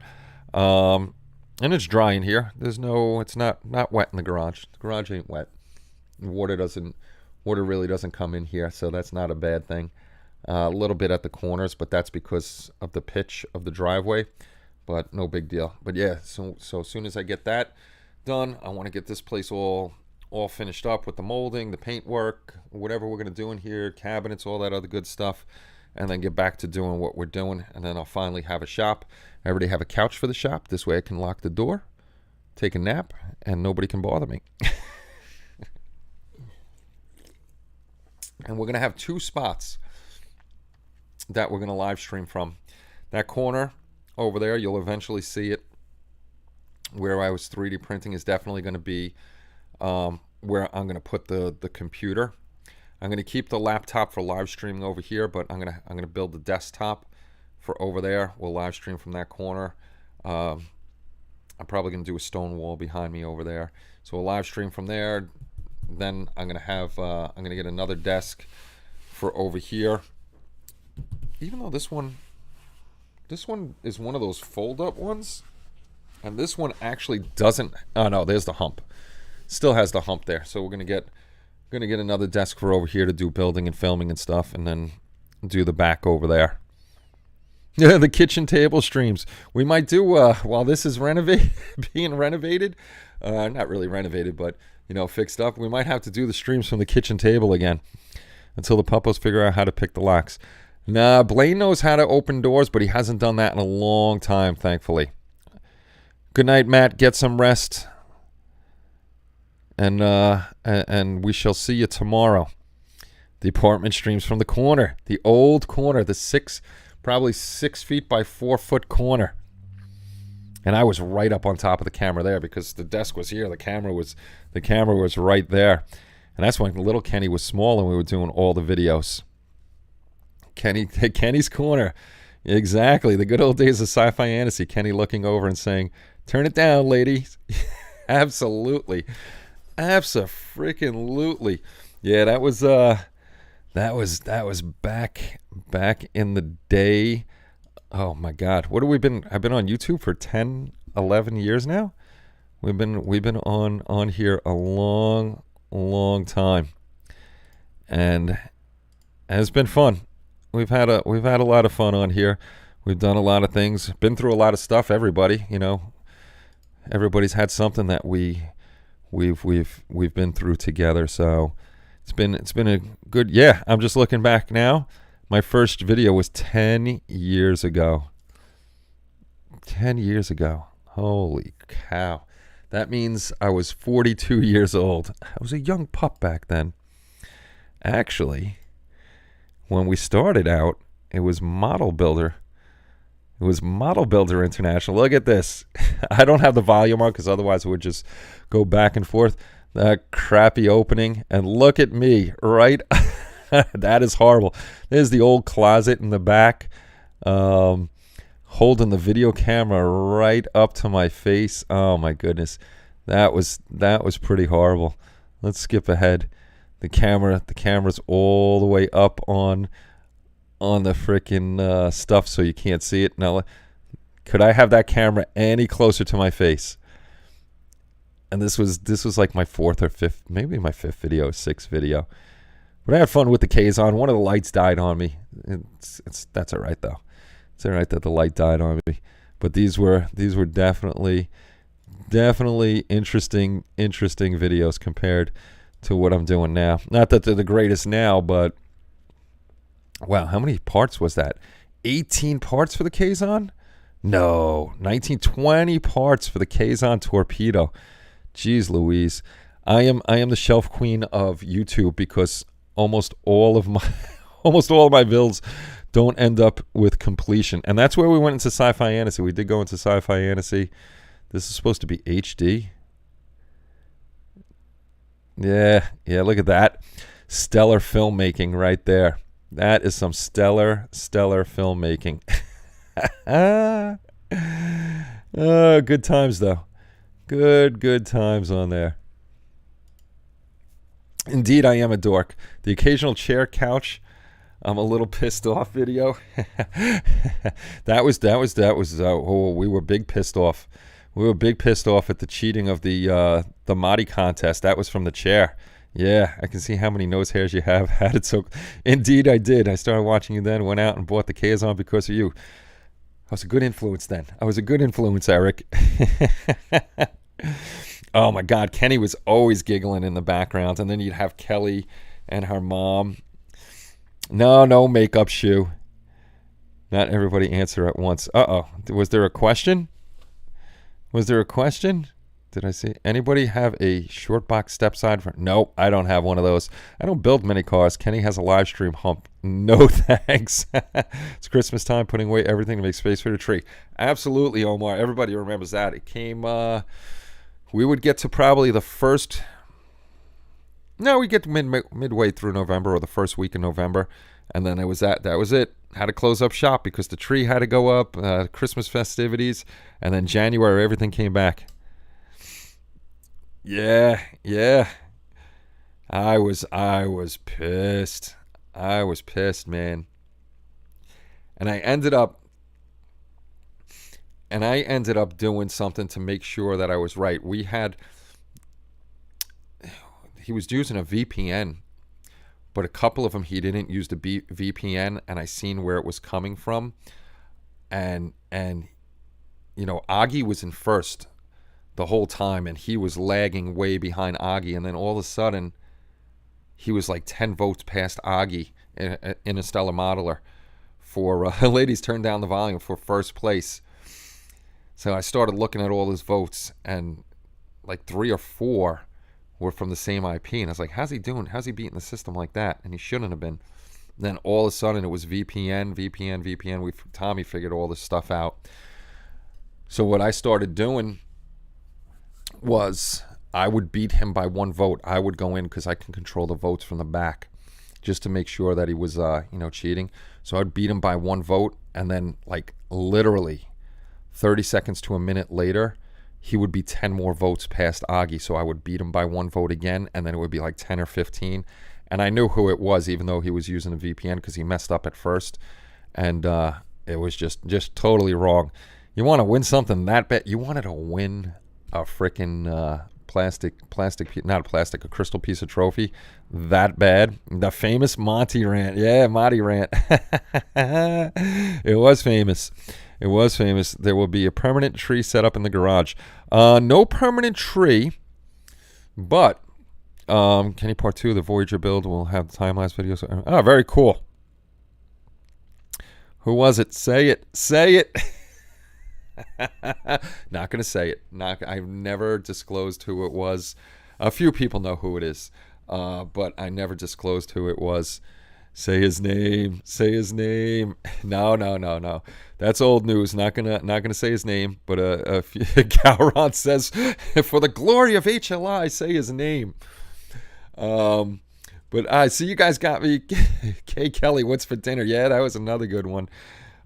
And it's dry in here. It's not wet in the garage. The garage ain't wet. Water really doesn't come in here, so that's not a bad thing. A little bit at the corners, but that's because of the pitch of the driveway, but no big deal. But yeah, so as soon as I get that done, I want to get this place all finished up with the molding, the paint work, whatever we're going to do in here, cabinets, all that other good stuff, and then get back to doing what we're doing. And then I'll finally have a shop. I already have a couch for the shop. This way I can lock the door, take a nap, and nobody can bother me. And we're going to have 2 spots that we're going to live stream from. That corner over there, you'll eventually see it. Where I was 3D printing is definitely going to be where I'm going to put the computer. I'm going to keep the laptop for live streaming over here, but I'm going to build the desktop for over there. We'll live stream from that corner. I'm probably going to do a stone wall behind me over there. So we'll live stream from there. Then I'm going to get another desk for over here. Even though this one is one of those fold-up ones, and this one actually doesn't. Oh no, there's the hump. Still has the hump there. So we're gonna get another desk for over here to do building and filming and stuff, and then do the back over there. Yeah, the kitchen table streams. We might do while this is being renovated. Not really renovated, but fixed up. We might have to do the streams from the kitchen table again until the puppos figure out how to pick the locks. Nah, Blaine knows how to open doors, but he hasn't done that in a long time, thankfully. Good night, Matt. Get some rest. And we shall see you tomorrow. The apartment streams from the corner. The old corner. The probably 6 feet by 4 foot corner. And I was right up on top of the camera there because the desk was here. The camera was right there. And that's when little Kenny was small and we were doing all the videos. Kenny's corner. Exactly. The good old days of sci-fi fantasy. Kenny looking over and saying, "Turn it down, ladies." Absolutely. Abso-freaking-lutely. Yeah, that was back in the day Oh my God, what have we been? I've been on YouTube for 10, 11 years now. We've been on here a long time, and it's been fun. We've had a lot of fun on here. We've done a lot of things, been through a lot of stuff. Everybody, everybody's had something that we've been through together. So it's been a good. Yeah, I'm just looking back now. My first video was 10 years ago. 10 years ago. Holy cow. That means I was 42 years old. I was a young pup back then. Actually, when we started out, it was Model Builder. It was Model Builder International. Look at this. I don't have the volume on because otherwise it would just go back and forth. That crappy opening. And look at me, right? That is horrible. There's the old closet in the back, holding the video camera right up to my face. Oh my goodness, that was pretty horrible. Let's skip ahead. The camera's all the way up on the freaking stuff, so you can't see it. Now, could I have that camera any closer to my face? And this was like my fourth or fifth, maybe my fifth video, sixth video. But I had fun with the Kazon. One of the lights died on me. That's all right though. It's all right that the light died on me. But these were definitely interesting videos compared to what I'm doing now. Not that they're the greatest now, but wow, how many parts was that? 18 parts for the Kazon? No, 19, 20 parts for the Kazon torpedo. Jeez Louise. I am the shelf queen of YouTube because almost all of my builds don't end up with completion. And that's where we went into Sci-Fi Fantasy. We did go into Sci-Fi Fantasy. This is supposed to be HD. Yeah, look at that. Stellar filmmaking right there. That is some stellar filmmaking. Oh, good times though. Good times on there. Indeed, I am a dork. The occasional chair couch, I'm a little pissed off video. that was. Oh, we were big pissed off. We were big pissed off at the cheating of the Mahdi contest. That was from the chair. Yeah, I can see how many nose hairs you have. Had it so. Indeed, I did. I started watching you then. Went out and bought the Kazon because of you. I was a good influence then. I was a good influence, Eric. Oh my God, Kenny was always giggling in the background, and then you'd have Kelly and her mom. No makeup shoe. Not everybody answer at once. Uh-oh. Was there a question? Did I see anybody have a short box step side for? Nope, I don't have one of those. I don't build many cars. Kenny has a live stream hump. No thanks. It's Christmas time, putting away everything to make space for the tree. Absolutely, Omar. Everybody remembers that. It came we would get to probably the first. No, we get to midway through November or the first week in November, and then it was that was it. Had to close up shop because the tree had to go up, Christmas festivities, and then January everything came back. Yeah. I was pissed. I was pissed, man. And I ended up doing something to make sure that I was right. He was using a VPN, but a couple of them he didn't use the VPN, and I seen where it was coming from. And Augie was in first the whole time, and he was lagging way behind Augie, and then all of a sudden he was like 10 votes past Augie in a Stellar Modeler for ladies turn down the volume for first place. So I started looking at all his votes, and like 3 or 4 were from the same IP, and I was like, how's he doing? How's he beating the system like that? And he shouldn't have been. Then all of a sudden it was VPN. Tommy figured all this stuff out. So what I started doing was I would beat him by 1 vote. I would go in because I can control the votes from the back just to make sure that he was cheating. So I'd beat him by 1 vote, and then like literally 30 seconds to a minute later, he would be 10 more votes past Augie. So I would beat him by 1 vote again, and then it would be like 10 or 15. And I knew who it was, even though he was using a VPN, because he messed up at first. And It was just totally wrong. You want to win something that bad? You wanted to win a freaking a crystal piece of trophy that bad? The famous Monty rant. Yeah, Monty rant. It was famous. It was famous. There will be a permanent tree set up in the garage. No permanent tree, but Kenny Part 2, the Voyager build, will have the time-lapse videos. Oh, very cool. Who was it? Say it. Say it. Not going to say it. I've never disclosed who it was. A few people know who it is, but I never disclosed who it was. Say his name. Say his name. No. That's old news. Not gonna say his name. But Gowron says, "For the glory of HLI, say his name." But I see you guys got me. Kay Kelly, what's for dinner? Yeah, that was another good one.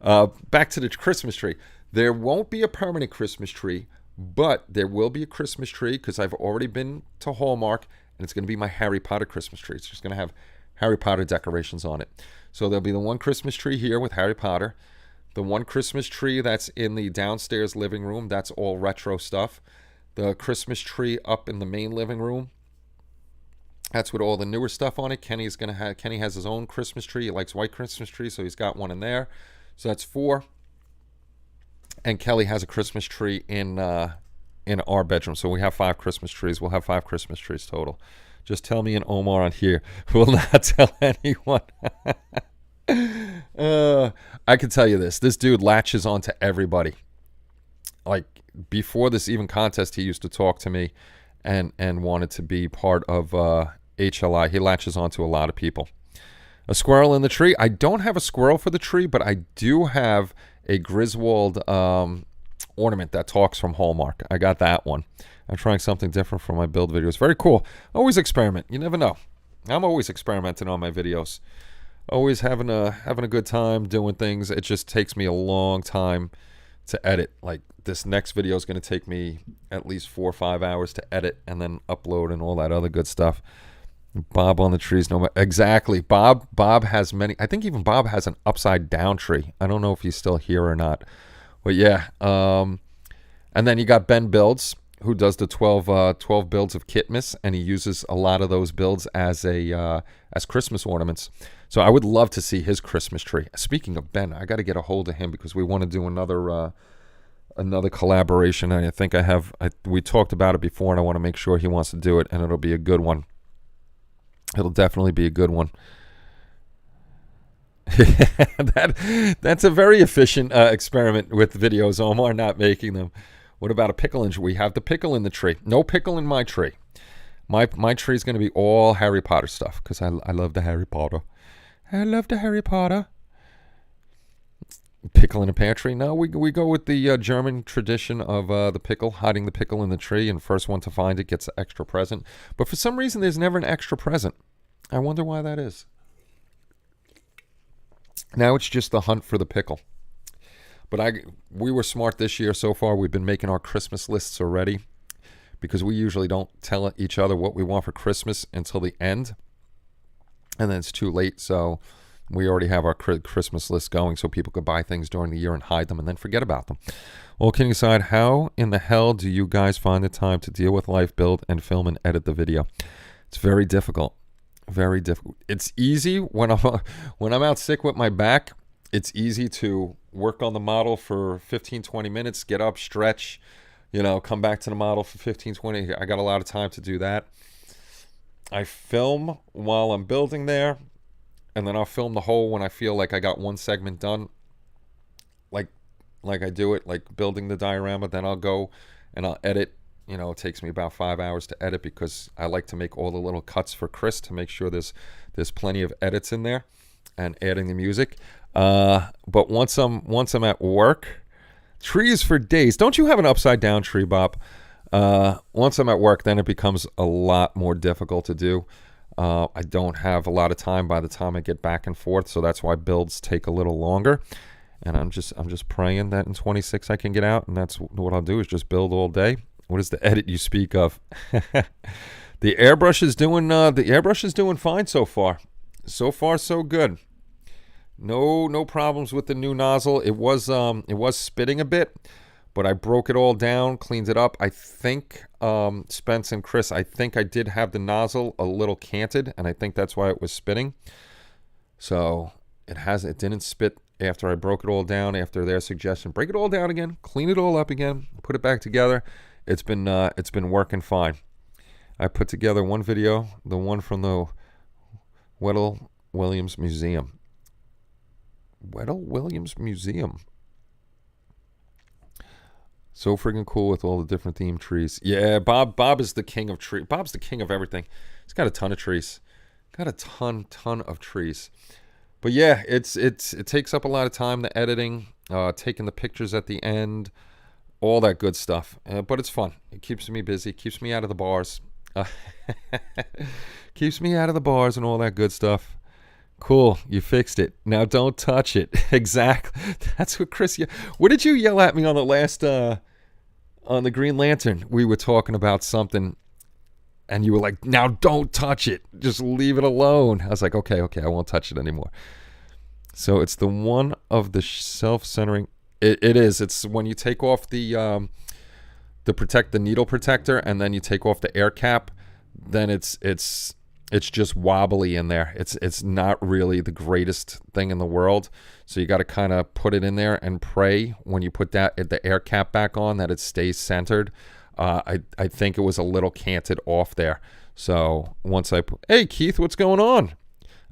Back to the Christmas tree. There won't be a permanent Christmas tree, but there will be a Christmas tree because I've already been to Hallmark, and it's going to be my Harry Potter Christmas tree. It's just going to have Harry Potter decorations on it. So there'll be the one Christmas tree here with Harry Potter. The one Christmas tree that's in the downstairs living room, that's all retro stuff. The Christmas tree up in the main living room, that's with all the newer stuff on it. Kenny has his own Christmas tree. He likes white Christmas trees, so he's got one in there. So that's 4. And Kelly has a Christmas tree in our bedroom. So we have 5 Christmas trees. We'll have 5 Christmas trees total. Just tell me and Omar on here. Will not tell anyone. I can tell you this. This dude latches on to everybody. Like, before this even contest, he used to talk to me and wanted to be part of HLI. He latches on to a lot of people. A squirrel in the tree. I don't have a squirrel for the tree, but I do have a Griswold ornament that talks from Hallmark. I got that one. I'm trying something different for my build videos. Very cool. Always experiment. You never know. I'm always experimenting on my videos. Always having a good time doing things. It just takes me a long time to edit. Like, this next video is going to take me at least 4 or 5 hours to edit and then upload and all that other good stuff. Bob on the trees. No, exactly. Bob has many. I think even Bob has an upside down tree. I don't know if he's still here or not. But yeah. And then you got Ben Builds, who does the 12 builds of Kitmas, and he uses a lot of those builds as Christmas ornaments. So I would love to see his Christmas tree. Speaking of Ben, I got to get a hold of him because we want to do another collaboration. I think we talked about it before, and I want to make sure he wants to do it, and it'll be a good one. It'll definitely be a good one. That's a very efficient experiment with videos. Omar not making them. What about a pickle in? We have the pickle in the tree. No pickle in my tree. My tree is going to be all Harry Potter stuff because I love the Harry Potter. I love the Harry Potter. Pickle in a pear tree? No, we go with the German tradition of the pickle, hiding the pickle in the tree, and first one to find it gets an extra present. But for some reason, there's never an extra present. I wonder why that is. Now it's just the hunt for the pickle. But we were smart this year so far. We've been making our Christmas lists already because we usually don't tell each other what we want for Christmas until the end. And then it's too late, so we already have our Christmas list going so people could buy things during the year and hide them and then forget about them. Well, kidding aside, how in the hell do you guys find the time to deal with life, build, and film and edit the video? It's very difficult. Very difficult. It's easy when I'm out sick with my back. It's easy to work on the model for 15, 20 minutes, get up, stretch, come back to the model for 15, 20. I got a lot of time to do that. I film while I'm building there, and then I'll film the whole when I feel like I got one segment done. Like I do it, like building the diorama, then I'll go and I'll edit. It takes me about 5 hours to edit because I like to make all the little cuts for Chris to make sure there's plenty of edits in there and adding the music. But once I'm at work, trees for days. Don't you have an upside down tree, Bob? Once I'm at work, then it becomes a lot more difficult to do. I don't have a lot of time by the time I get back and forth, so that's why builds take a little longer. And I'm just praying that in 26 I can get out, and that's what I'll do is just build all day. What is the edit you speak of? The airbrush is doing fine so far. So far, so good. No problems with the new nozzle. It was spitting a bit, but I broke it all down, cleaned it up. I think, Spence and Chris, I think I did have the nozzle a little canted, and I think that's why it was spitting. So it didn't spit after I broke it all down, after their suggestion. Break it all down again, clean it all up again, put it back together. It's been working fine. I put together one video, the one from the Weddell Williams Museum. Weddell Williams Museum. So friggin' cool with all the different themed trees. Yeah, Bob is the king of trees. Bob's the king of everything. He's got a ton of trees. Got a ton of trees. But yeah, it takes up a lot of time, the editing, taking the pictures at the end, all that good stuff. But it's fun. It keeps me busy, keeps me out of the bars. Keeps me out of the bars and all that good stuff. Cool, you fixed it. Now don't touch it. Exactly. That's what Chris. What did you yell at me on the last on the Green Lantern? We were talking about something, and you were like, "Now don't touch it. Just leave it alone." I was like, "Okay, I won't touch it anymore." So it's the one of the self-centering. It is. It's when you take off the needle protector, and then you take off the air cap. Then it's just wobbly in there. It's not really the greatest thing in the world. So you got to kind of put it in there and pray when you put the air cap back on that it stays centered. I think it was a little canted off there. So once hey Keith, what's going on?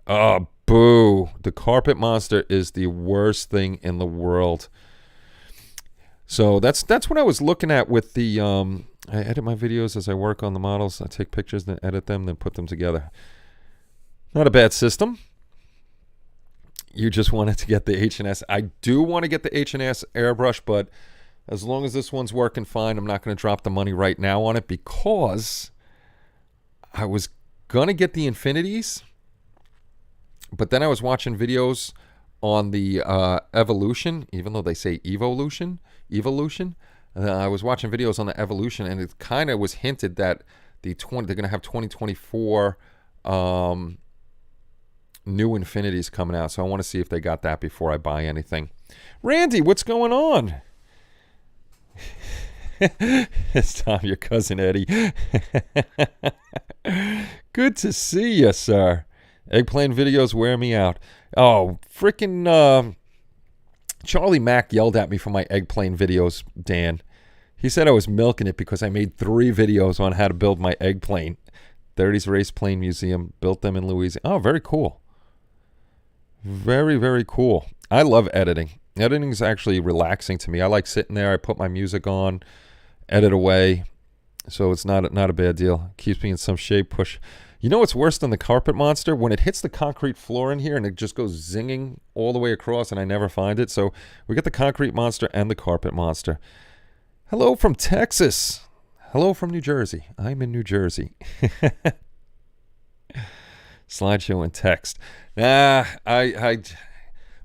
Oh, boo. The carpet monster is the worst thing in the world. So that's what I was looking at with the I edit my videos as I work on the models. I take pictures, then edit them, then put them together. Not a bad system. You just wanted to get the H&S. I do want to get the H&S airbrush, but as long as this one's working fine, I'm not going to drop the money right now on it, because I was going to get the Infinities, but then I was watching videos on the Evolution, even though they say Evolution. I was watching videos on the Evolution, and it kind of was hinted that they're going to have 2024 new Infinities coming out. So I want to see if they got that before I buy anything. Randy, what's going on? It's Tom, your cousin Eddie. Good to see you, sir. Eggplane videos wear me out. Oh, freaking Charlie Mack yelled at me for my eggplane videos, Dan. He said I was milking it because I made 3 videos on how to build my eggplane. 30s Race Plane Museum, built them in Louisiana. Oh, very cool. Very, very cool. I love editing. Editing is actually relaxing to me. I like sitting there. I put my music on, edit away. So it's not a bad deal. Keeps me in some shape. Push. You know what's worse than the carpet monster? When it hits the concrete floor in here and it just goes zinging all the way across and I never find it. So we got the concrete monster and the carpet monster. Hello from Texas. Hello from New Jersey. I'm in New Jersey. Slideshow and text. My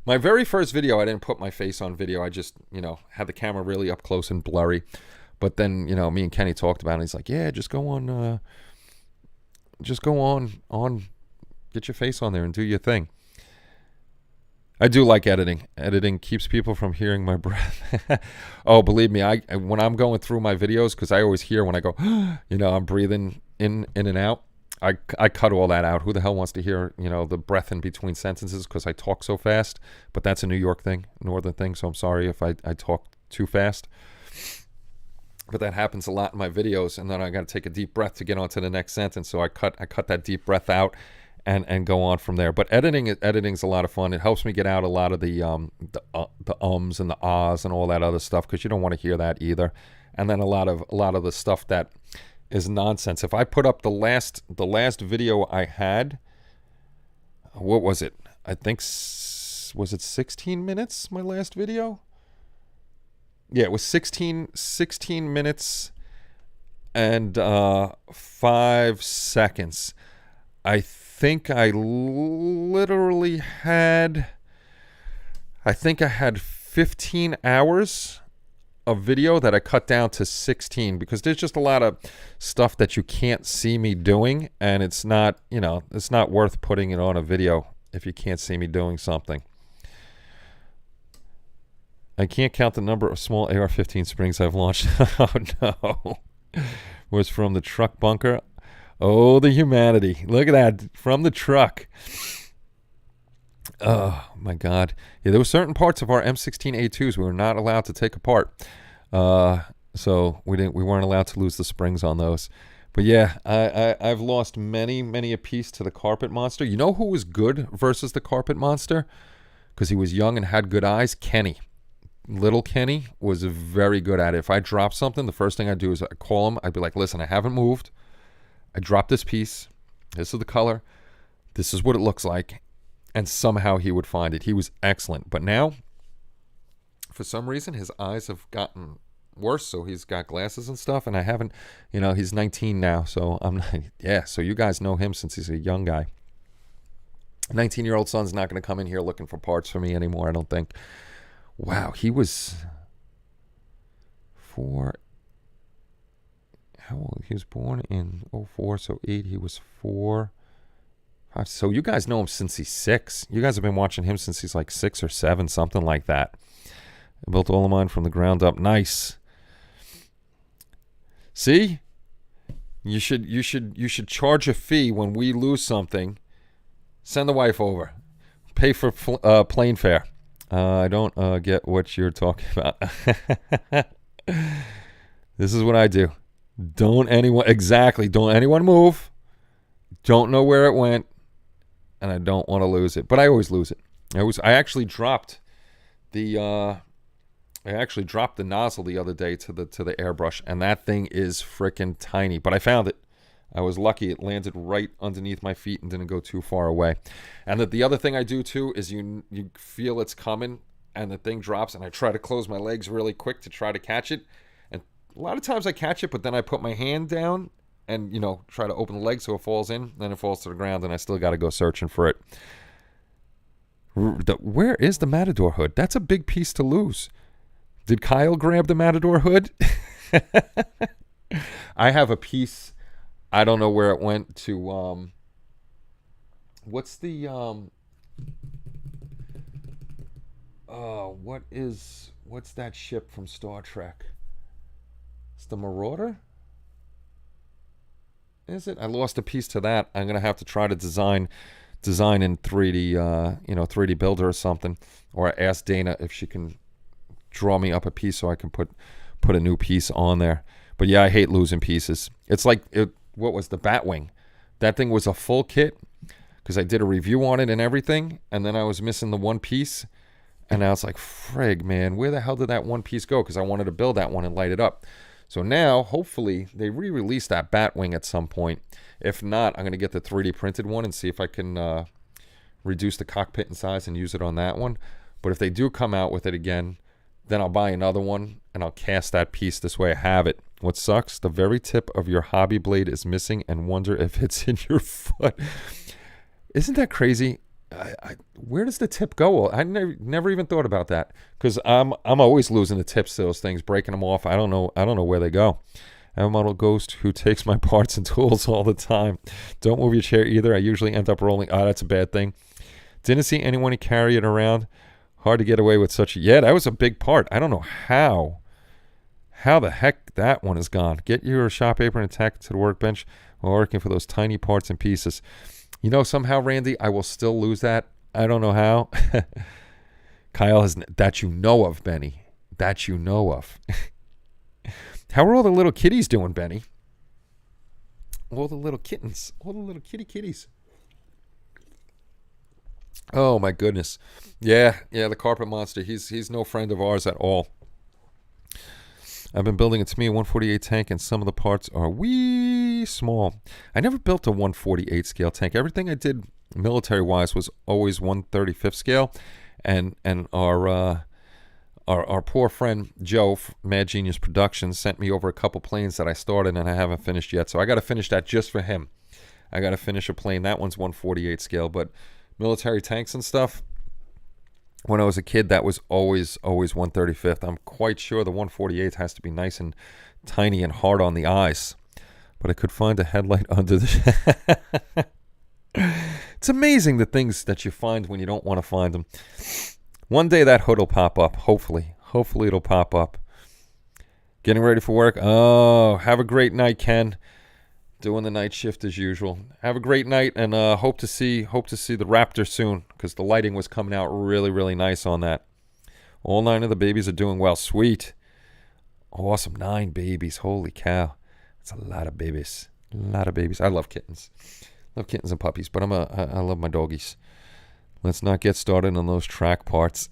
very first video, I didn't put my face on video. I just, had the camera really up close and blurry. But then, me and Kenny talked about it. He's like, yeah, just go on, get your face on there and do your thing. I do like editing. Editing keeps people from hearing my breath. Oh, believe me, when I'm going through my videos, because I always hear when I go, I'm breathing in and out. I cut all that out. Who the hell wants to hear, the breath in between sentences, because I talk so fast. But that's a New York thing, northern thing, so I'm sorry if I talk too fast. But that happens a lot in my videos, and then I got to take a deep breath to get on to the next sentence. So I cut that deep breath out and go on from there. But editing's a lot of fun. It helps me get out a lot of the ums and the ahs and all that other stuff, because you don't want to hear that either. And then a lot of the stuff that is nonsense. If I put up the last video I had, what was it? I think was it 16 minutes? My last video. Yeah, it was 16 minutes and 5 seconds. I think I literally had, I had 15 hours of video that I cut down to 16, because there's just a lot of stuff that you can't see me doing, and it's not, it's not worth putting it on a video if you can't see me doing something. I can't count the number of small AR-15 springs I've launched. Oh, no. Was from the truck bunker. Oh, the humanity. Look at that. From the truck. Oh, my God. Yeah, there were certain parts of our M16A2s we were not allowed to take apart. So we weren't allowed to lose the springs on those. But yeah, I've lost many a piece to the carpet monster. You know who was good versus the carpet monster? Because he was young and had good eyes? Kenny. Little Kenny was very good at it. If I drop something, the first thing I do is I call him. I'd be like, listen, I haven't moved. I dropped this piece. This is the color. This is what it looks like. And somehow he would find it. He was excellent. But now, for some reason, his eyes have gotten worse. So he's got glasses and stuff. And I haven't, he's 19 now. So so you guys know him since he's a young guy. 19-year-old son's not going to come in here looking for parts for me anymore, I don't think. Wow, he was 4. How old? He was born in 04, so 8. He was 4. 5. So you guys know him since he's 6. You guys have been watching him since he's like 6 or 7, something like that. I built all of mine from the ground up. Nice. See? You should charge a fee when we lose something. Send the wife over. Pay for plane fare. I don't get what you're talking about. This is what I do. Don't anyone move. Don't know where it went, and I don't want to lose it. But I always lose it. I actually dropped the nozzle the other day to the airbrush, and that thing is freaking tiny. But I found it. I was lucky. It landed right underneath my feet and didn't go too far away. And the other thing I do too is you feel it's coming and the thing drops, and I try to close my legs really quick to try to catch it. And a lot of times I catch it, but then I put my hand down and try to open the leg so it falls in. Then it falls to the ground, and I still got to go searching for it. Where is the Matador hood? That's a big piece to lose. Did Kyle grab the Matador hood? I have a piece. I don't know where it went to. What's that ship from Star Trek? It's the Marauder? Is it? I lost a piece to that. I'm gonna have to try to design in 3D, 3D Builder or something, or ask Dana if she can draw me up a piece so I can put a new piece on there. But yeah, I hate losing pieces. It's like what was the Batwing? That thing was a full kit because I did a review on it and everything, and then I was missing the one piece, and I was like, frig, man, where the hell did that one piece go? Because I wanted to build that one and light it up. So now, hopefully, they re-release that Batwing at some point. If not, I'm going to get the 3D printed one and see if I can reduce the cockpit in size and use it on that one. But if they do come out with it again, then I'll buy another one, and I'll cast that piece this way I have it. What sucks, the very tip of your hobby blade is missing and wonder if it's in your foot. Isn't that crazy? Where does the tip go? I never even thought about that, because I'm always losing the tips to those things, breaking them off. I don't know where they go. I have a model ghost who takes my parts and tools all the time. Don't move your chair either. I usually end up rolling. Oh, that's a bad thing. Didn't see anyone carry it around. Hard to get away with such a... Yeah, that was a big part. I don't know how the heck that one is gone. Get your shop apron and tack it to the workbench while working for those tiny parts and pieces. Somehow, Randy, I will still lose that. I don't know how. Kyle has... That you know of, Benny. That you know of. How are all the little kitties doing, Benny? All the little kittens. All the little kitties. Oh, my goodness. Yeah, the carpet monster. He's no friend of ours at all. I've been building a Tamiya 148 tank, and some of the parts are wee small. I never built a 148 scale tank. Everything I did military-wise was always 135th scale, and our poor friend Joe, Mad Genius Productions, sent me over a couple planes that I started and I haven't finished yet. So I got to finish that just for him. I got to finish a plane. That one's 148 scale, but military tanks and stuff, when I was a kid, that was always 135th. I'm quite sure the 148th has to be nice and tiny and hard on the eyes. But I could find a headlight under the... It's amazing the things that you find when you don't want to find them. One day that hood will pop up, hopefully. Hopefully it'll pop up. Getting ready for work. Oh, have a great night, Ken. Doing the night shift as usual. Have a great night, and hope to see the Raptor soon, because the lighting was coming out really, really nice on that. All 9 of the babies are doing well. Sweet. Awesome. 9 babies. Holy cow. That's a lot of babies. A lot of babies. I love kittens. Love kittens and puppies, but I love my doggies. Let's not get started on those track parts.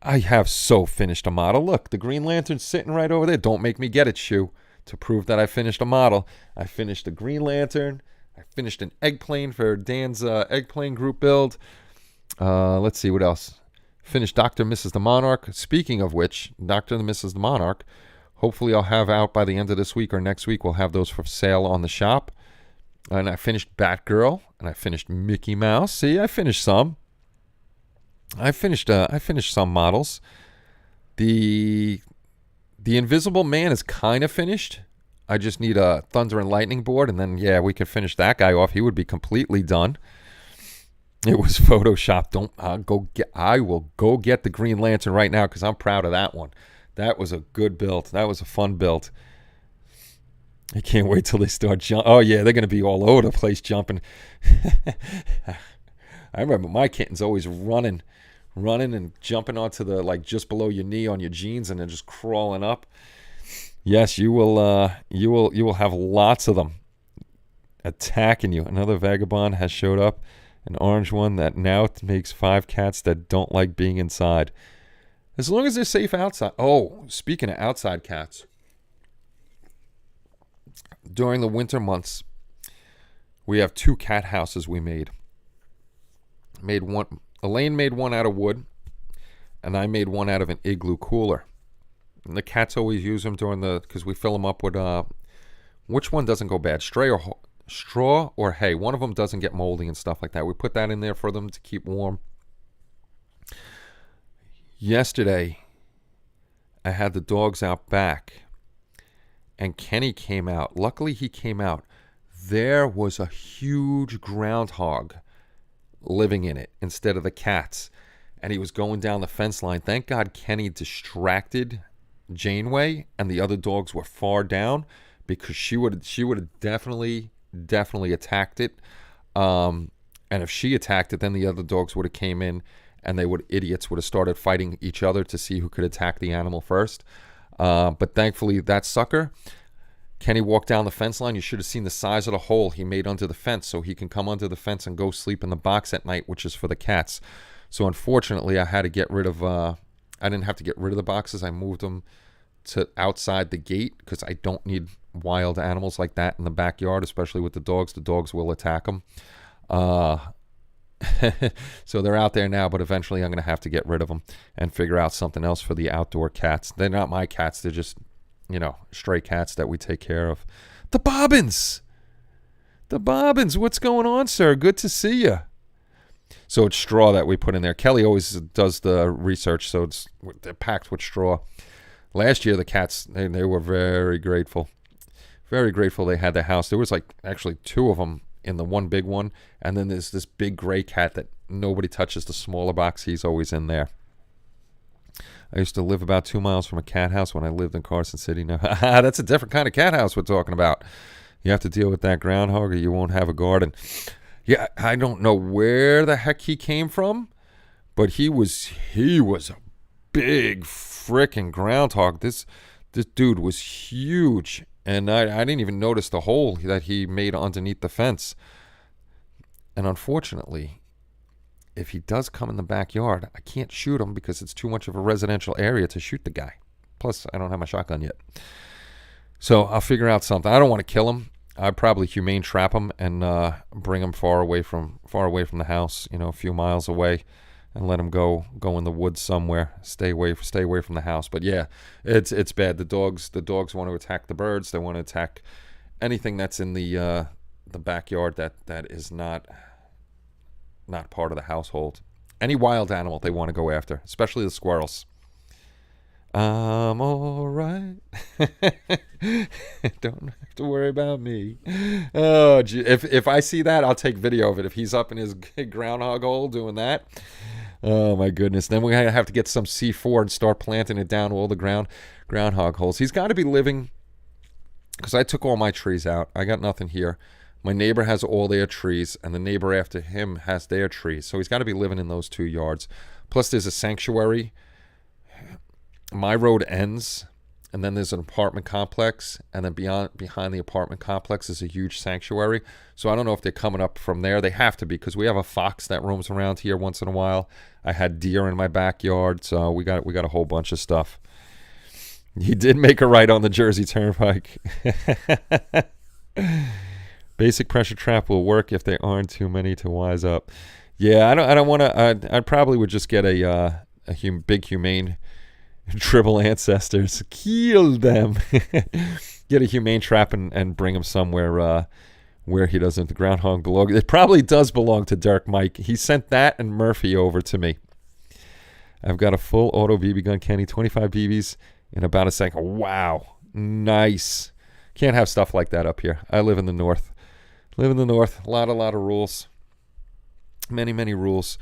I have so finished a model. Look, the Green Lantern's sitting right over there. Don't make me get it, Shu. To prove that I finished a model, I finished the Green Lantern. I finished an egg plane for Dan's egg plane group build. Let's see what else. Finished Dr. and Mrs. the Monarch. Speaking of which, Dr. and Mrs. the Monarch, hopefully I'll have out by the end of this week or next week. We'll have those for sale on the shop. And I finished Batgirl, and I finished Mickey Mouse. See, I finished some. I finished some models. The Invisible Man is kind of finished. I just need a Thunder and Lightning board, and then, yeah, we can finish that guy off. He would be completely done. It was Photoshopped. I will go get the Green Lantern right now because I'm proud of that one. That was a good build. That was a fun build. I can't wait till they start jumping. Oh, yeah, they're going to be all over the place jumping. I remember my kittens always running and jumping onto the, like, just below your knee on your jeans and then just crawling up. Yes, you will have lots of them attacking you. Another vagabond has showed up, an orange one that now makes 5 cats that don't like being inside. As long as they're safe outside. Oh, speaking of outside cats, during the winter months, we have 2 cat houses we made. Elaine made one out of wood, and I made one out of an igloo cooler. And the cats always use them because we fill them up with, which one doesn't go bad? Straw or hay. One of them doesn't get moldy and stuff like that. We put that in there for them to keep warm. Yesterday, I had the dogs out back, and Kenny came out. Luckily, he came out. There was a huge groundhog living in it instead of the cats, and he was going down the fence line. Thank God Kenny distracted Janeway, and the other dogs were far down, because she would have definitely attacked it. And if she attacked it, then the other dogs would have came in, and idiots would have started fighting each other to see who could attack the animal first. But thankfully, that sucker, Kenny walked down the fence line. You should have seen the size of the hole he made under the fence, so he can come under the fence and go sleep in the box at night, which is for the cats. So unfortunately, I had to get rid of. I didn't have to get rid of the boxes. I moved them to outside the gate because I don't need wild animals like that in the backyard, especially with the dogs. The dogs will attack them. So they're out there now, but eventually I'm going to have to get rid of them and figure out something else for the outdoor cats. They're not my cats. They're just, stray cats that we take care of. The Bobbins, what's going on, sir? Good to see you. So it's straw that we put in there. Kelly always does the research, so they're packed with straw. Last year, the cats, they were very grateful. Very grateful they had the house. There was actually 2 of them in the one big one, and then there's this big gray cat that nobody touches, the smaller box. He's always in there. I used to live about 2 miles from a cat house when I lived in Carson City. Now, that's a different kind of cat house we're talking about. You have to deal with that groundhog or you won't have a garden. Yeah, I don't know where the heck he came from, but he was a big frickin' groundhog. This dude was huge, and I didn't even notice the hole that he made underneath the fence. And unfortunately, if he does come in the backyard, I can't shoot him because it's too much of a residential area to shoot the guy. Plus, I don't have my shotgun yet. So I'll figure out something. I don't want to kill him. I'd probably humane trap him and bring him far away from the house, a few miles away, and let him go in the woods somewhere. Stay away from the house. But yeah, it's bad. The dogs want to attack the birds. They want to attack anything that's in the backyard that is not part of the household. Any wild animal they want to go after, especially the squirrels. I'm all right. Don't have to worry about me. Oh, gee. If I see that, I'll take video of it. If he's up in his groundhog hole doing that, Oh my goodness! Then we have to get some C4 and start planting it down all the groundhog holes. He's got to be living, because I took all my trees out. I got nothing here. My neighbor has all their trees, and the neighbor after him has their trees. So he's got to be living in those 2 yards. Plus, there's a sanctuary. My road ends, and then there's an apartment complex, and then behind the apartment complex is a huge sanctuary. So I don't know if they're coming up from there. They have to be, because we have a fox that roams around here once in a while. I had deer in my backyard, so we got a whole bunch of stuff. You did make a right on the Jersey Turnpike. Basic pressure trap will work if there aren't too many to wise up. Yeah, I don't want to. I probably would just get a big humane tribal ancestors, kill them. Get a humane trap and bring him somewhere where he doesn't. The groundhog belong. It probably does belong to Dirk Mike. He sent that and Murphy over to me. I've got a full auto BB gun, Kenny. 25 BBs in about a second. Wow, nice. Can't have stuff like that up here. I live in the north. A lot of rules. Many rules.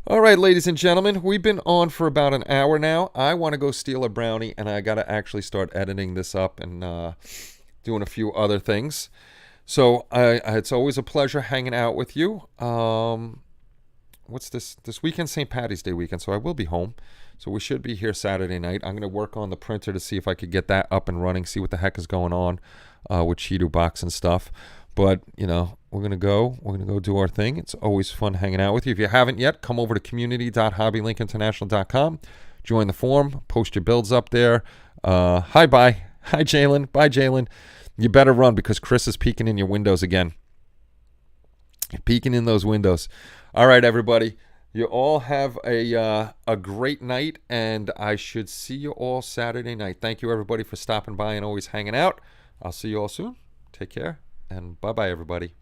All right, ladies and gentlemen, we've been on for about an hour now. I want to go steal a brownie, and I got to actually start editing this up and doing a few other things. So it's always a pleasure hanging out with you. What's this weekend? St. Patty's Day weekend, so I will be home. So we should be here Saturday night. I'm going to work on the printer to see if I could get that up and running, see what the heck is going on with Cheeto Box and stuff. But, we're going to go do our thing. It's always fun hanging out with you. If you haven't yet, come over to community.hobbylinkinternational.com. Join the forum. Post your builds up there. Hi, Jalen. Bye, Jalen. You better run, because Chris is peeking in your windows again. Peeking in those windows. All right, everybody. You all have a great night, and I should see you all Saturday night. Thank you, everybody, for stopping by and always hanging out. I'll see you all soon. Take care. And bye-bye, everybody.